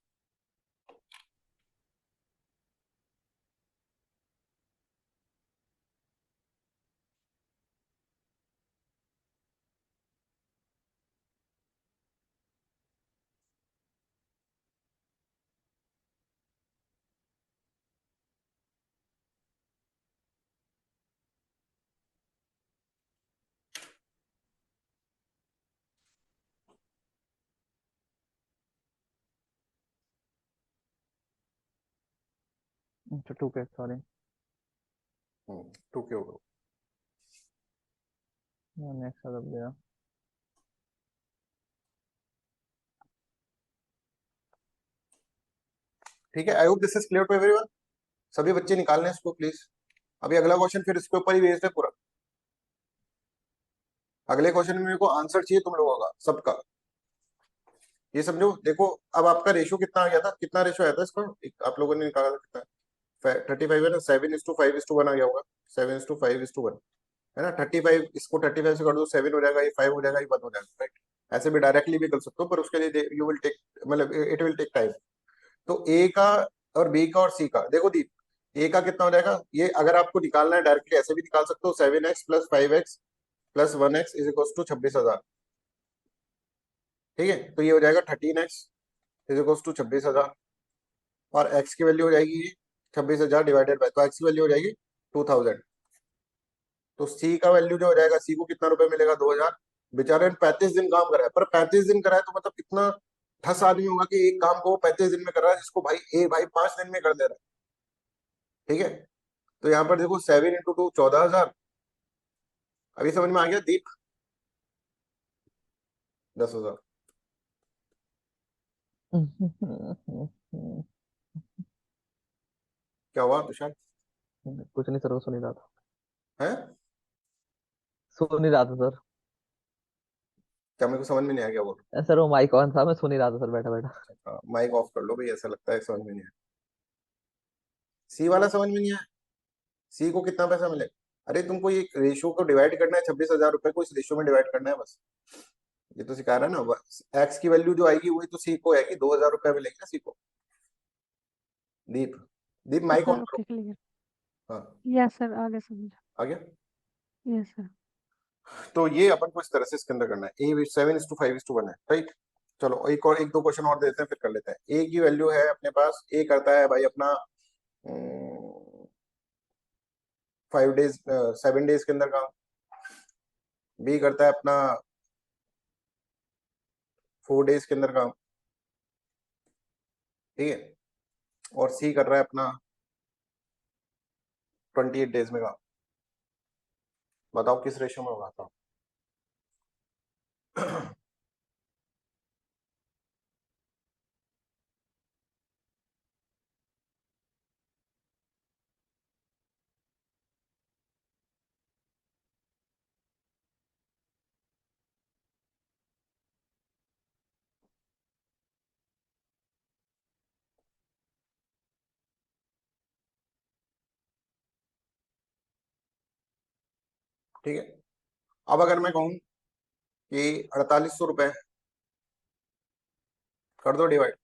अच्छा 2 के, सॉरी। टू के होगा। नेक्स्ट दब गया। ठीक है, I hope this is clear to everyone. सभी बच्चे निकाल लें इसको प्लीज। अभी अगला क्वेश्चन फिर इसके ऊपर ही भेज दे पूरा। अगले क्वेश्चन में मेरे को आंसर चाहिए तुम लोगों का सबका। ये समझो, देखो अब आपका रेशियो कितना आ गया था, कितना रेशियो आया था इसका, आप लोगों ने निकाला था कितना, 35 है ना, 7:5:1 आ गया होगा, 7:5:1 है ना। 35, इसको 35 से कर दो, 7 हो जाएगा, ये 5 हो जाएगा, ये 1 हो जाएगा, राइट। ऐसे भी डायरेक्टली भी कर सकते हो, पर उसके लिए यू विल टेक, मतलब इट विल टेक टाइम। तो ए का और बी का और सी का देखो दीप, ए का कितना हो जाएगा, ये अगर आपको निकालना है डायरेक्टली ऐसे भी निकाल सकते हो, 7x + 5x + 1x is equal to 26,000। ठीक है, तो ये हो जाएगा 13x इज इक्वल टू 26,000, और एक्स की वैल्यू हो जाएगी 26,000 डिवाइडेड बाय, तो एक्स की वैल्यू हो जाएगी 2,000। तो सी का वैल्यू जो हो जाएगा, सी को कितना रुपए मिलेगा, 2,000। बेचारे ने 35 दिन काम करा है, पर 35 दिन करा है तो मतलब कितना ठस आदमी होगा कि एक काम को 35 दिन में कर रहा है, जिसको भाई ए भाई 5 दिन में कर दे रहा है। ठीक है, तो यहाँ पर देखो 7 × 2 14,000। अभी समझ में आ गया दीप? 10,000। क्या हुआ तुषार? कुछ नहीं सर, वो सुन ही रहा था। है? सुन ही रहा था सर। क्या मेरे को समझ में नहीं आ गया बोल? सर वो माइक ऑन था, मैं सुन ही रहा था सर, बैठा बैठा। माइक ऑफ कर लो भाई, ऐसा लगता है समझ में नहीं आया। सी वाला समझ में नहीं आया, सी को कितना पैसा मिलेगा? अरे तुमको ये रेशियो को डिवाइड करना है, 26,000 रुपए को इस रेशियो में डिवाइड करना है बस। ये तो सिखा रहा है ना, एक्स की वैल्यू जो आएगी वही तो सी को आएगी, 2,000 रुपए मिलेगी ना सी को। दीप, दीप माइक सर ऑन करो। Okay clear. हाँ, यस सर, आगे समझ। आ गया। Yes sir. तो ये अपन को इस तरह से इसके अंदर करना है, ए 7:5:1 है, राइट। चलो एक और, एक दो क्वेश्चन और देते हैं फिर कर लेते हैं। ए की वैल्यू है अपने पास, ए करता है भाई अपना 5 डेज 7 डेज के अंदर काम। बी करता है अपना 4 डेज के अंदर काम। ठीक है, और सी कर रहा है अपना 28 डेज में काम। बताओ किस रेशियो में होगा काम? ठीक है, अब अगर मैं कहूं कि 4,800 रुपए, कर दो डिवाइड।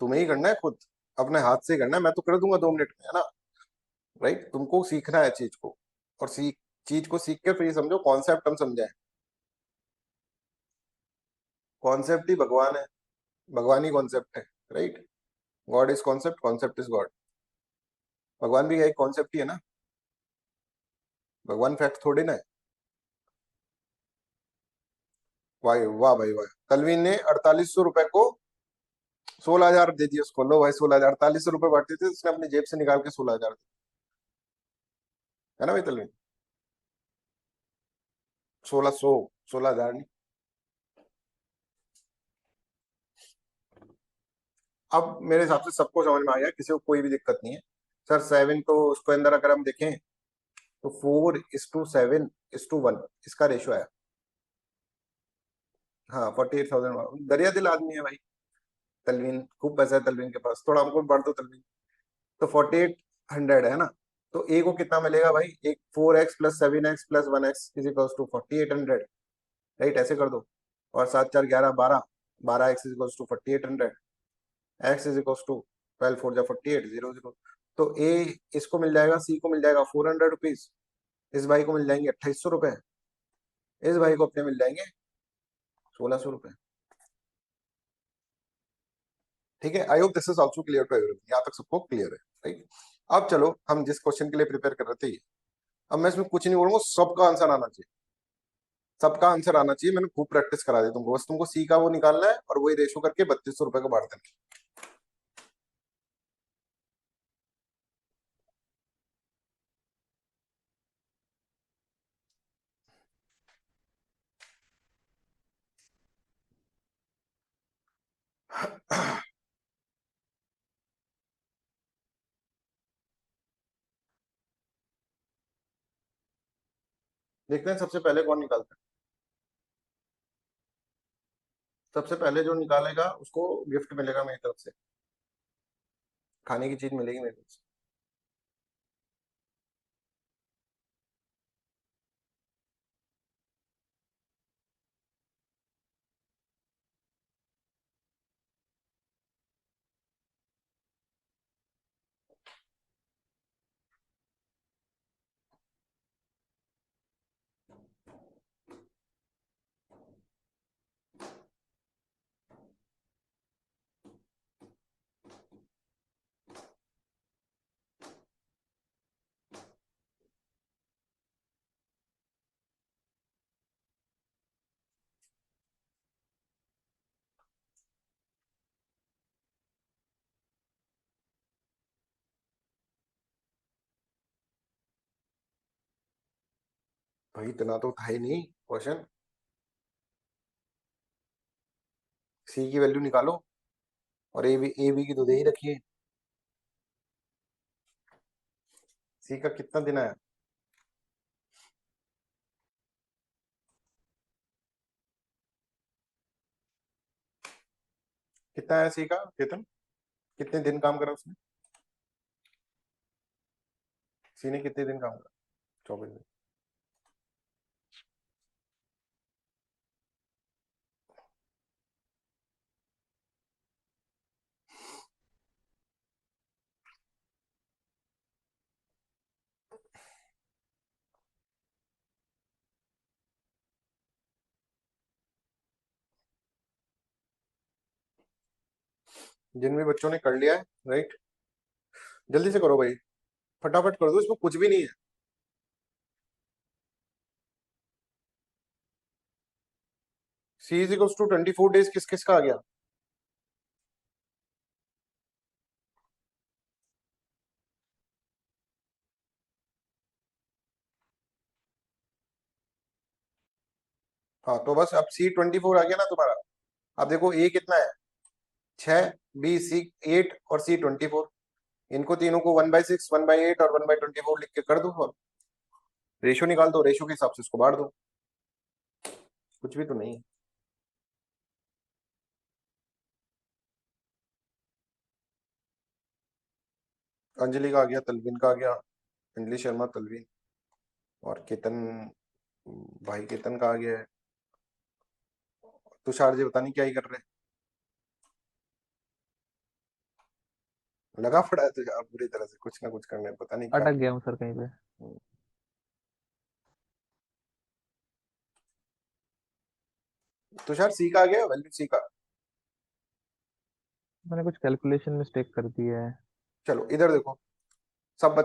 तुम्हें ही करना है खुद, अपने हाथ से करना है, मैं तो कर दूंगा 2 मिनट में, है ना। राइट, तुमको सीखना है चीज को, और चीज को सीख के फिर ये समझो कॉन्सेप्ट हम समझाएं। कॉन्सेप्ट ही भगवान है, भगवान ही कॉन्सेप्ट है, right. God is concept, concept is God. भगवान भी एक कॉन्सेप्ट ही है ना, भगवान फैक्ट थोड़ी ना है। भाई वाह भाई वाह, तलवीन ने 4800 रुपए को 16,000 दे दिए उसको। लो भाई 16,000, 4800 रुपए बांटे थे उसने अपनी जेब से निकाल के 16,000, है ना भाई तलवीन? 1600, 16,000 नहीं। अब मेरे हिसाब से सबको समझ में आ गया, किसी को कोई भी दिक्कत नहीं है। सर 7 तो उसके अंदर अगर हम देखें तो 4:7:1 इसका रेशो है। हाँ 48,000, दरिया दिल आदमी है भाई तलवीन, खूब पैसा है तलवीन के पास, थोड़ा हमको भी बढ़ दो तलवीन। तो 4800 है ना, तो ए को कितना मिलेगा भाई? एक 4x+7x+1x = 4800, राइट? ऐसे कर दो। और 7×4 = 12, 12x = 4800, x = 12×4 = 48, 0 0। तो ए इसको मिल जाएगा, सी को मिल जाएगा 400 रुपीज, इस भाई को मिल जाएंगे 2800 रुपए, इस भाई को अपने मिल जाएंगे 1600 रुपए। ठीक है, I hope this is also clear to everyone, यहाँ तक सबको क्लियर है, राइट? अब चलो हम जिस क्वेश्चन के लिए प्रिपेयर कर रहे थे, अब मैं इसमें कुछ नहीं बोलूंगा, सबका आंसर आना चाहिए, सबका आंसर आना चाहिए। मैंने खूब प्रैक्टिस करा दी तुमको, बस तुमको सी का वो निकालना है और वही रेशो करके 3200 रुपए को बांट देना। देखते हैं सबसे पहले कौन निकालता है। सबसे पहले जो निकालेगा उसको गिफ्ट मिलेगा मेरी तरफ से, खाने की चीज मिलेगी मेरी तरफ से। भाई इतना तो था ही नहीं क्वेश्चन। सी की वैल्यू निकालो, और ए बी की तो दे ही रखी है। सी का कितना देना है? कितना है सी का केतन? कितने दिन काम करा उसने? सी ने कितने दिन काम करा? 24 दिन। जिन भी बच्चों ने कर लिया है, राइट, जल्दी से करो भाई, फटाफट कर दो, इसमें कुछ भी नहीं है। C = 24 days किस किस का आ गया? हाँ तो बस अब C 24 आ गया ना तुम्हारा। अब देखो ए कितना है? 6, बी सी 8 और C 24, इनको तीनों को 1/6, 1/8 और 1/24 लिख के कर दो, और रेशो निकाल दो, रेशो के हिसाब से इसको बांट दो। कुछ भी तो नहीं है। अंजलि का आ गया, तलविन का आ गया, अंजलि शर्मा तलविन, और केतन, भाई केतन का आ गया है। तुषार जी पता नहीं क्या ही कर रहे हैं, लगा पड़ा है तुषार पूरी तरह से कुछ ना कुछ करने, पता नहीं क्या अटक कर गया हूँ सर कहीं पे। रहे हैं। तुषार सी का आ गया, वैल्यू सी का। मैंने कुछ कैलकुलेशन मिस्टेक कर दी है। चलो इधर देखो, सब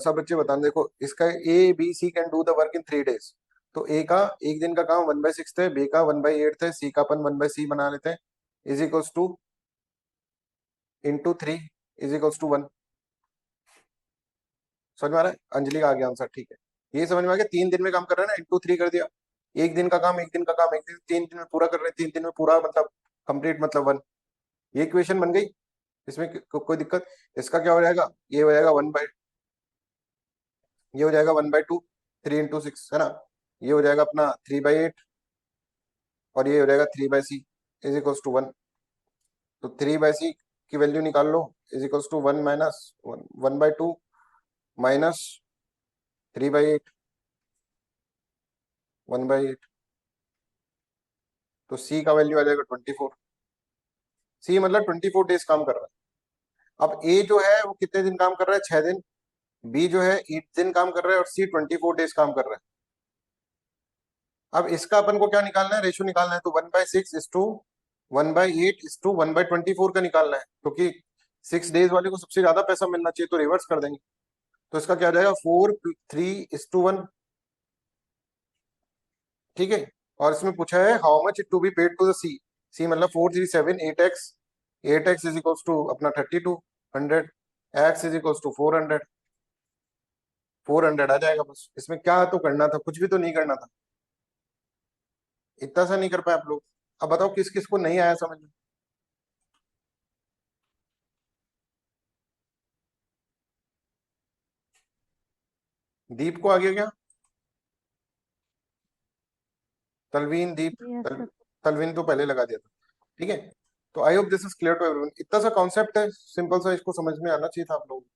बच्चे बताना। देखो इसका A B C can do the work in 3 days। तो ए का एक दिन का काम 1/6 है, बी का 1/8 है, सी का अपन 1/C बना लेते हैं, is equals to into 3 is equals to 1। समझ में आ रहा है? अंजलि का आ गया आंसर, ठीक है। ये समझ में आ गया, 3 दिन में काम कर रहे हैं ना, इंटू 3 कर दिया। एक दिन का काम एक दिन का काम एक दिन, 3 दिन में पूरा कर रहे हैं, 3 दिन में पूरा मतलब कंप्लीट मतलब 1। ये इक्वेशन बन गई। इसमें कोई दिक्कत? इसका क्या हो जाएगा? ये हो जाएगा ये हो जाएगा 1/2, 3 into 6 है ना। ये हो जाएगा अपना 3/8, और ये हो जाएगा 3/C इज इक्वल्स टू 1। तो 3/C की वैल्यू निकाल लो, is equals to 1 minus 1/2 minus 3/8, 1/8। तो सी का वैल्यू आ जाएगा 24। सी मतलब 24 डेज काम कर रहा है। अब ए जो है वो कितने दिन काम कर रहा है? 6 दिन। बी जो है 8 दिन काम कर रहा है, और सी 24 डेज काम कर रहा है। अब इसका अपन को क्या निकालना है? रेशियो निकालना है। तो 1/6 इज टू 1/8 इज टू 1/24 का निकालना है, क्योंकि 6 डेज वाले को सबसे ज्यादा पैसा मिलना चाहिए, तो रिवर्स कर देंगे। तो इसका क्या हो जाएगा? 4 3 इज टू 1। ठीक है। और इसमें पूछा है how much it to be paid to the C. C मतलब 4 3 7 8x। 8x is equals to अपना 3200। X is equals to 400। 400 आ जाएगा बस। इसमें क्या तो करना था? कुछ भी तो नहीं करना था। इतना सा नहीं कर पाए आप लोग। अब बताओ किस किस को नहीं आया समझ में? दीप को आ गया क्या? तलवीन, दीप, यस सर। तलवीन तो पहले लगा दिया था। ठीक है। तो I hope this is clear to everyone. इतना सा कॉन्सेप्ट है, सिंपल सा, इसको समझ में आना चाहिए था आप लोगों को।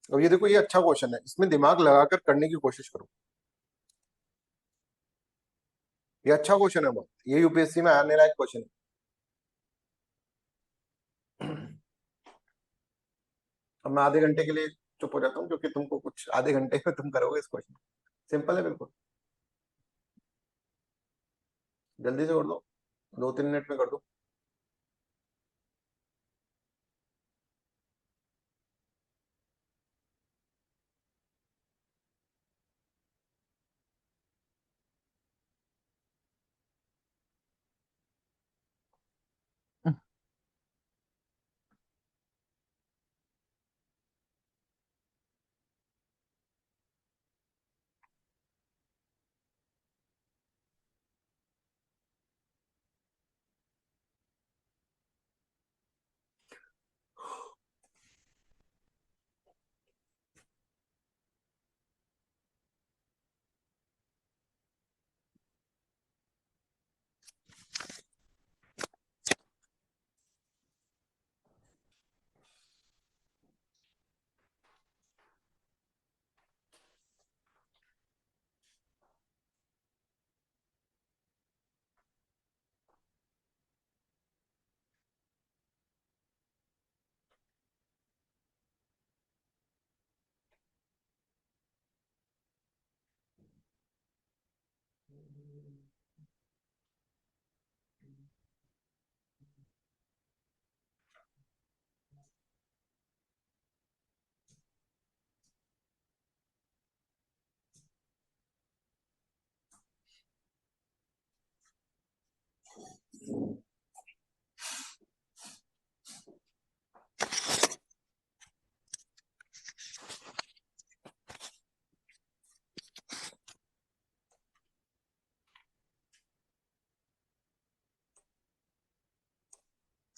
अब ये देखो, ये अच्छा क्वेश्चन है, इसमें दिमाग लगाकर करने की कोशिश करो। ये अच्छा क्वेश्चन है बहुत, ये यूपीएससी में आने लायक क्वेश्चन है। अब मैं आधे घंटे के लिए चुप हो जाता हूँ, क्योंकि तुमको कुछ आधे घंटे में तुम करोगे इस क्वेश्चन। सिंपल है बिल्कुल, जल्दी से कर दो, 2 3 मिनट में कर दो।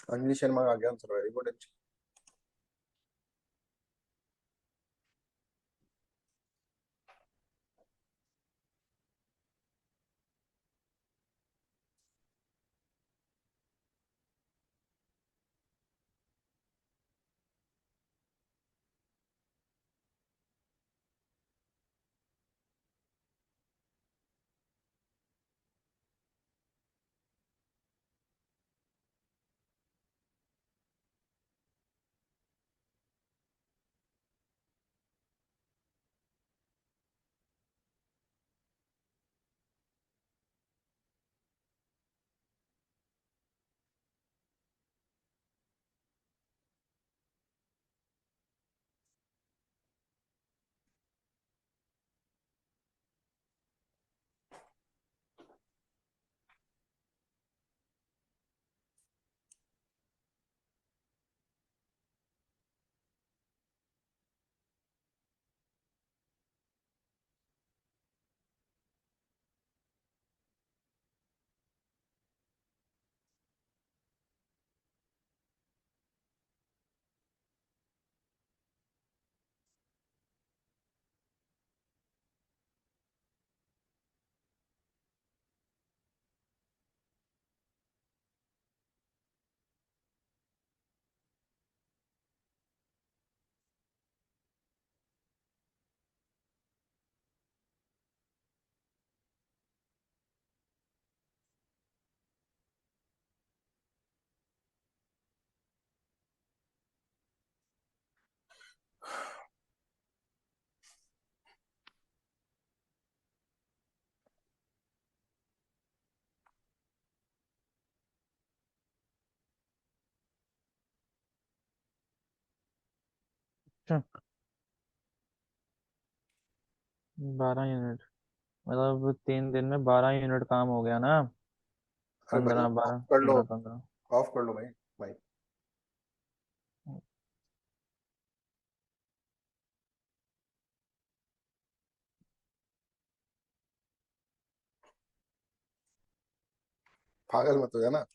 अंजलि शर्मा का आ गया आंसर, वेरी गुड। अच्छा, 12 यूनिट मतलब 3 दिन में 12 यूनिट काम हो गया ना। अरे भाई 15 ऑफ 12 कर लो, 15 15। ऑफ कर लो भाई। भाई पागल मत हो जाना।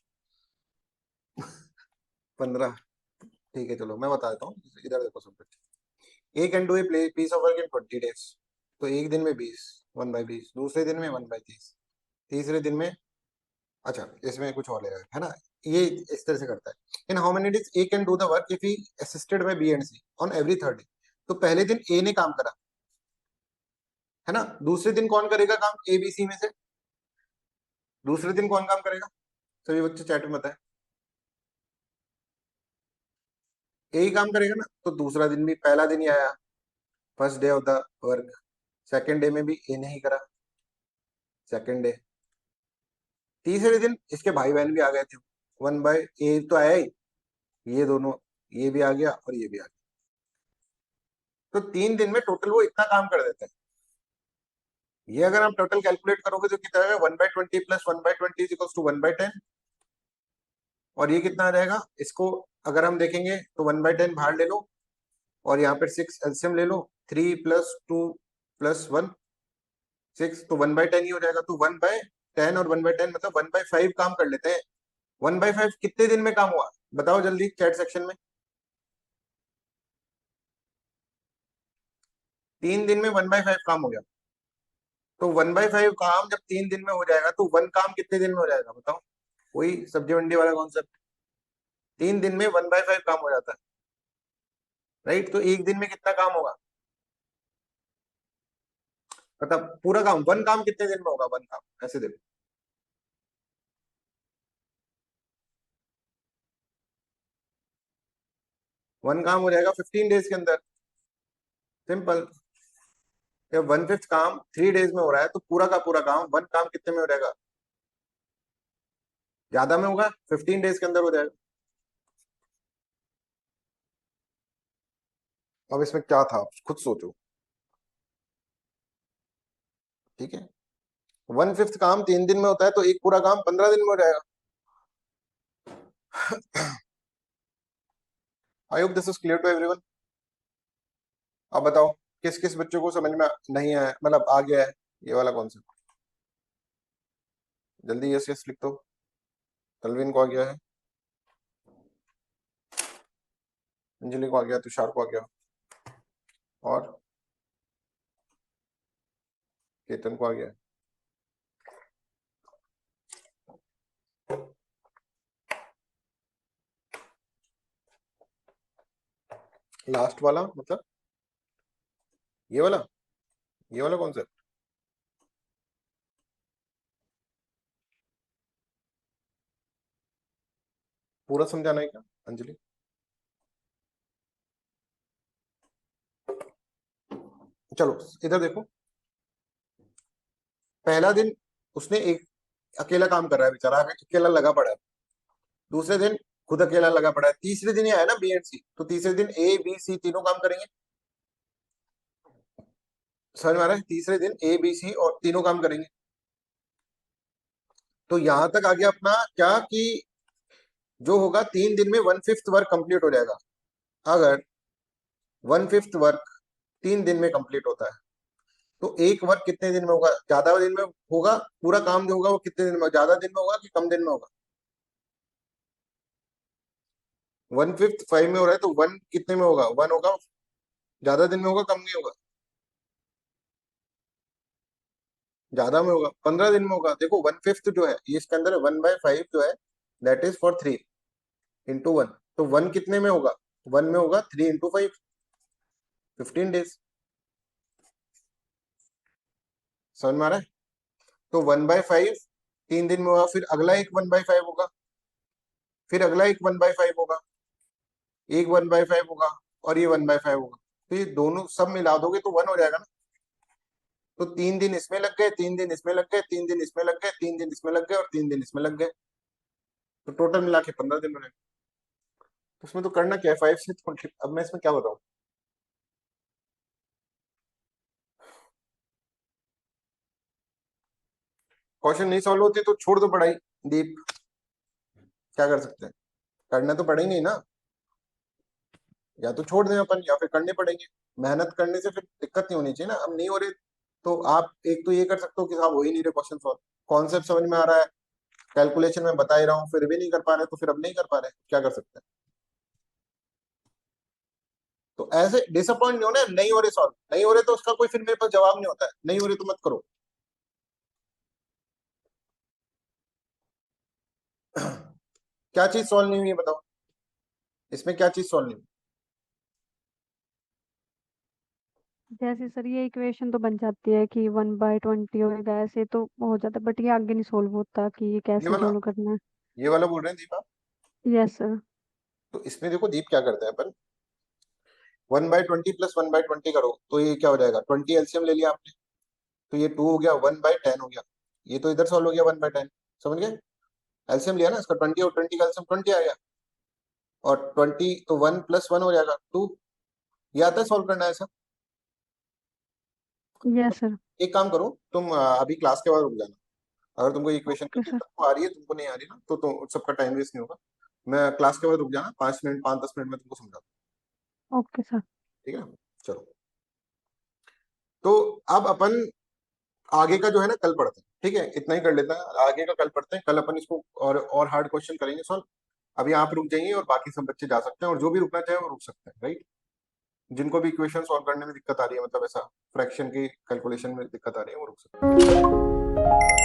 15, ठीक है चलो मैं बता देता हूँ। इधर देखो सब बच्चे, A can do a piece of work in 20 days. तो एक दिन में 20, 1/20, दूसरे दिन में 1/30, तीसरे दिन में, अच्छा इसमें कुछ और है ना, ये इस तरह से करता है। In how many days A can do the work if he assisted by B and C on every third day. तो पहले दिन ए ने काम करा, है ना, दूसरे दिन कौन करेगा काम ए बी सी में से? दूसरे दिन कौन काम करेगा? सभी बच्चे चैट में बताए। ए ही काम करेगा ना, तो दूसरा दिन भी, पहला दिन ही आया, first day of the work, second day में भी ए ने ही करा, सेकेंड डे, तीसरे दिन इसके भाई बहन भी आ गए थे, 1/ए तो आया ही, ये दोनों, ये भी आ गया और ये भी आ गया। तो 3 दिन में टोटल वो इतना काम कर देते हैं। ये अगर आप टोटल कैलकुलेट करोगे तो कितना है, 1/20 प्लस 1/20 इज इक्वल्स टू 1/10। और ये कितना आ जाएगा, इसको अगर हम देखेंगे तो 1/10 बाहर ले लो, और यहाँ पर 6 एलसीएम ले लो, 3 + 2 + 1, 6, तो 1/10 ही हो जाएगा। तो 1/10 और 1/10 मतलब 1/5 काम कर लेते हैं। 1/5 कितने दिन में काम हुआ, बताओ जल्दी चैट सेक्शन में। 3 दिन में 1/5 काम हो गया। तो 1/5 काम जब 3 दिन में हो जाएगा तो 1 काम कितने दिन में हो जाएगा बताओ? वही सब्जी मंडी वाला कॉन्सेप्ट, 3 दिन में 1/5 काम हो जाता है, राइट। तो एक दिन में कितना काम होगा, मतलब पूरा काम, 1 काम कितने दिन में होगा, 1 काम ऐसे देखो। 1 काम हो जाएगा 15 डेज के अंदर, सिंपल। जब 1/5 काम 3 डेज में हो रहा है तो पूरा का पूरा काम 1 काम कितने में हो जाएगा, ज्यादा में होगा, 15 डेज के अंदर हो जाएगा। अब इसमें क्या था खुद सोचो, ठीक है। 1/5 काम 3 दिन में होता है तो एक पूरा काम 15 दिन में हो जाएगा। I hope this is clear to everyone. अब बताओ किस किस बच्चों को समझ में नहीं आया, मतलब आ गया है ये वाला कॉन्सेप्ट? जल्दी यस यस लिख दो। तलविन को आ गया है, अंजलि को आ गया, तुषार को आ गया, और केतन को आ गया। लास्ट वाला मतलब ये वाला कॉन्सेप्ट पूरा समझाना है क्या अंजलि? चलो इधर देखो, पहला दिन उसने एक अकेला काम कर रहा है बेचारा, अकेला लगा पड़ा है। दूसरे दिन खुद अकेला लगा पड़ा है। तीसरे दिन ही आया ना बी एंड सी, तो तीसरे दिन ए बी सी तीनों काम करेंगे। समझ में आ रहा है, तीसरे दिन ए बी सी और तीनों काम करेंगे। तो यहां तक आ गया अपना क्या कि जो होगा 3 दिन में 1/5 वर्क कंप्लीट हो जाएगा। अगर 1/5 वर्क 3 दिन में कंप्लीट होता है तो एक वर्क कितने दिन में होगा, ज्यादा दिन में होगा, पूरा काम जो होगा वो कितने दिन में, ज्यादा दिन में होगा कि कम दिन में होगा? 1/5 5 में हो रहा है तो 1 कितने में होगा, 1 होगा, ज्यादा दिन में होगा कम में होगा, ज्यादा में होगा, 15 दिन में होगा। देखो 1/5 जो है ये इसके अंदर 1/5 जो है दैट इज फॉर 3 × 1, तो 1 कितने में होगा, 1 में होगा 3 × 5, 15 डेज। समझ में आ रहा है? तो 1/5 3 दिन में होगा, फिर अगला एक 1/5 होगा, फिर अगला एक 1/5 होगा, एक 1/5 होगा, और ये 1/5 होगा। तो ये दोनों सब मिला दोगे तो 1 हो जाएगा ना। तो 3 दिन इसमें लग गए, 3 दिन इसमें लग गए, 3 दिन इसमें लग गए, 3 दिन इसमें लग गए, और 3 दिन इसमें लग गए, तो टोटल मिला के 15 दिन बने। तो उसमें तो करना क्या है, 5 से, अब मैं इसमें क्या बताऊं? क्वेश्चन नहीं सॉल्व होती तो छोड़ दो पढ़ाई। दीप, क्या कर सकते हैं? करना तो पड़ेंगे ही ना, या तो छोड़ दें अपन या फिर करने पड़ेंगे। मेहनत करने से फिर दिक्कत नहीं होनी चाहिए ना। अब नहीं हो रहे तो आप एक तो ये कर सकते हो कि साहब हो ही नहीं रहे क्वेश्चन सॉल्व, कॉन्सेप्ट समझ में आ रहा है, कैलकुलेशन में बता ही रहा हूँ, फिर भी नहीं कर पा रहे तो फिर अब नहीं कर पा रहे, क्या कर सकते हैं? तो ऐसे डिसअपॉइंट नहीं होना, नहीं हो रहे सॉल्व, नहीं हो रहे तो उसका कोई फिर मेरे पास जवाब नहीं होता है, नहीं हो रहे तो मत करो। क्या चीज सॉल्व नहीं हुई है बताओ, इसमें क्या चीज सॉल्व नहीं हुई? जैसे सर ये इक्वेशन तो बन जाती है कि 1/20 होएगा, ऐसे तो हो जाता है, बट ये आगे नहीं सोल्व होता कि ये ये कैसे वाला, सोल्व करना है। ये वाला बोल रहे हैं दीपा? Yes sir. तो इसमें देखो दीप, क्या करते हैं अपन, 1/20 प्लस 1/20 करो तो ये क्या हो जाएगा, 20 एलसीएम ले लिया आपने, तो ये 2 हो गया, 1/10 हो गया, ये तो इधर सॉल्व हो गया 1/10, समझ गए? एलसीएम लिया ना इसका 20, और 20 का एलसीएम 20 आ गया, और 20 तो 1 प्लस 1 हो जाएगा 2। ये आता है सॉल्व करना ऐसा? Yes sir. एक काम करो तुम, अभी क्लास के बाद रुक जाना, अगर तुमको इक्वेशन ओके करनी है सर। तुमको आ रही है, तुमको नहीं आ रही ना तो सबका टाइम वेस्ट नहीं होगा। मैं क्लास के बाद रुक जाना, 5 मिनट 5-10 मिनट में तुमको समझा दूँ, ओके सर। ठीक है? चलो, तो अब अपन आगे का जो है ना कल पढ़ते हैं, ठीक है? इतना ही कर लेते हैं, आगे का कल पढ़ते हैं, कल अपन इसको और हार्ड क्वेश्चन करेंगे सॉल्व। अभी आप रुक जाइए और बाकी सब बच्चे जा सकते हैं, और जो भी रुकना चाहे वो रुक सकते हैं, राइट? जिनको भी इक्वेशन सॉल्व करने में दिक्कत आ रही है, मतलब ऐसा फ्रैक्शन की कैलकुलेशन में दिक्कत आ रही है, वो रुक सकते हैं।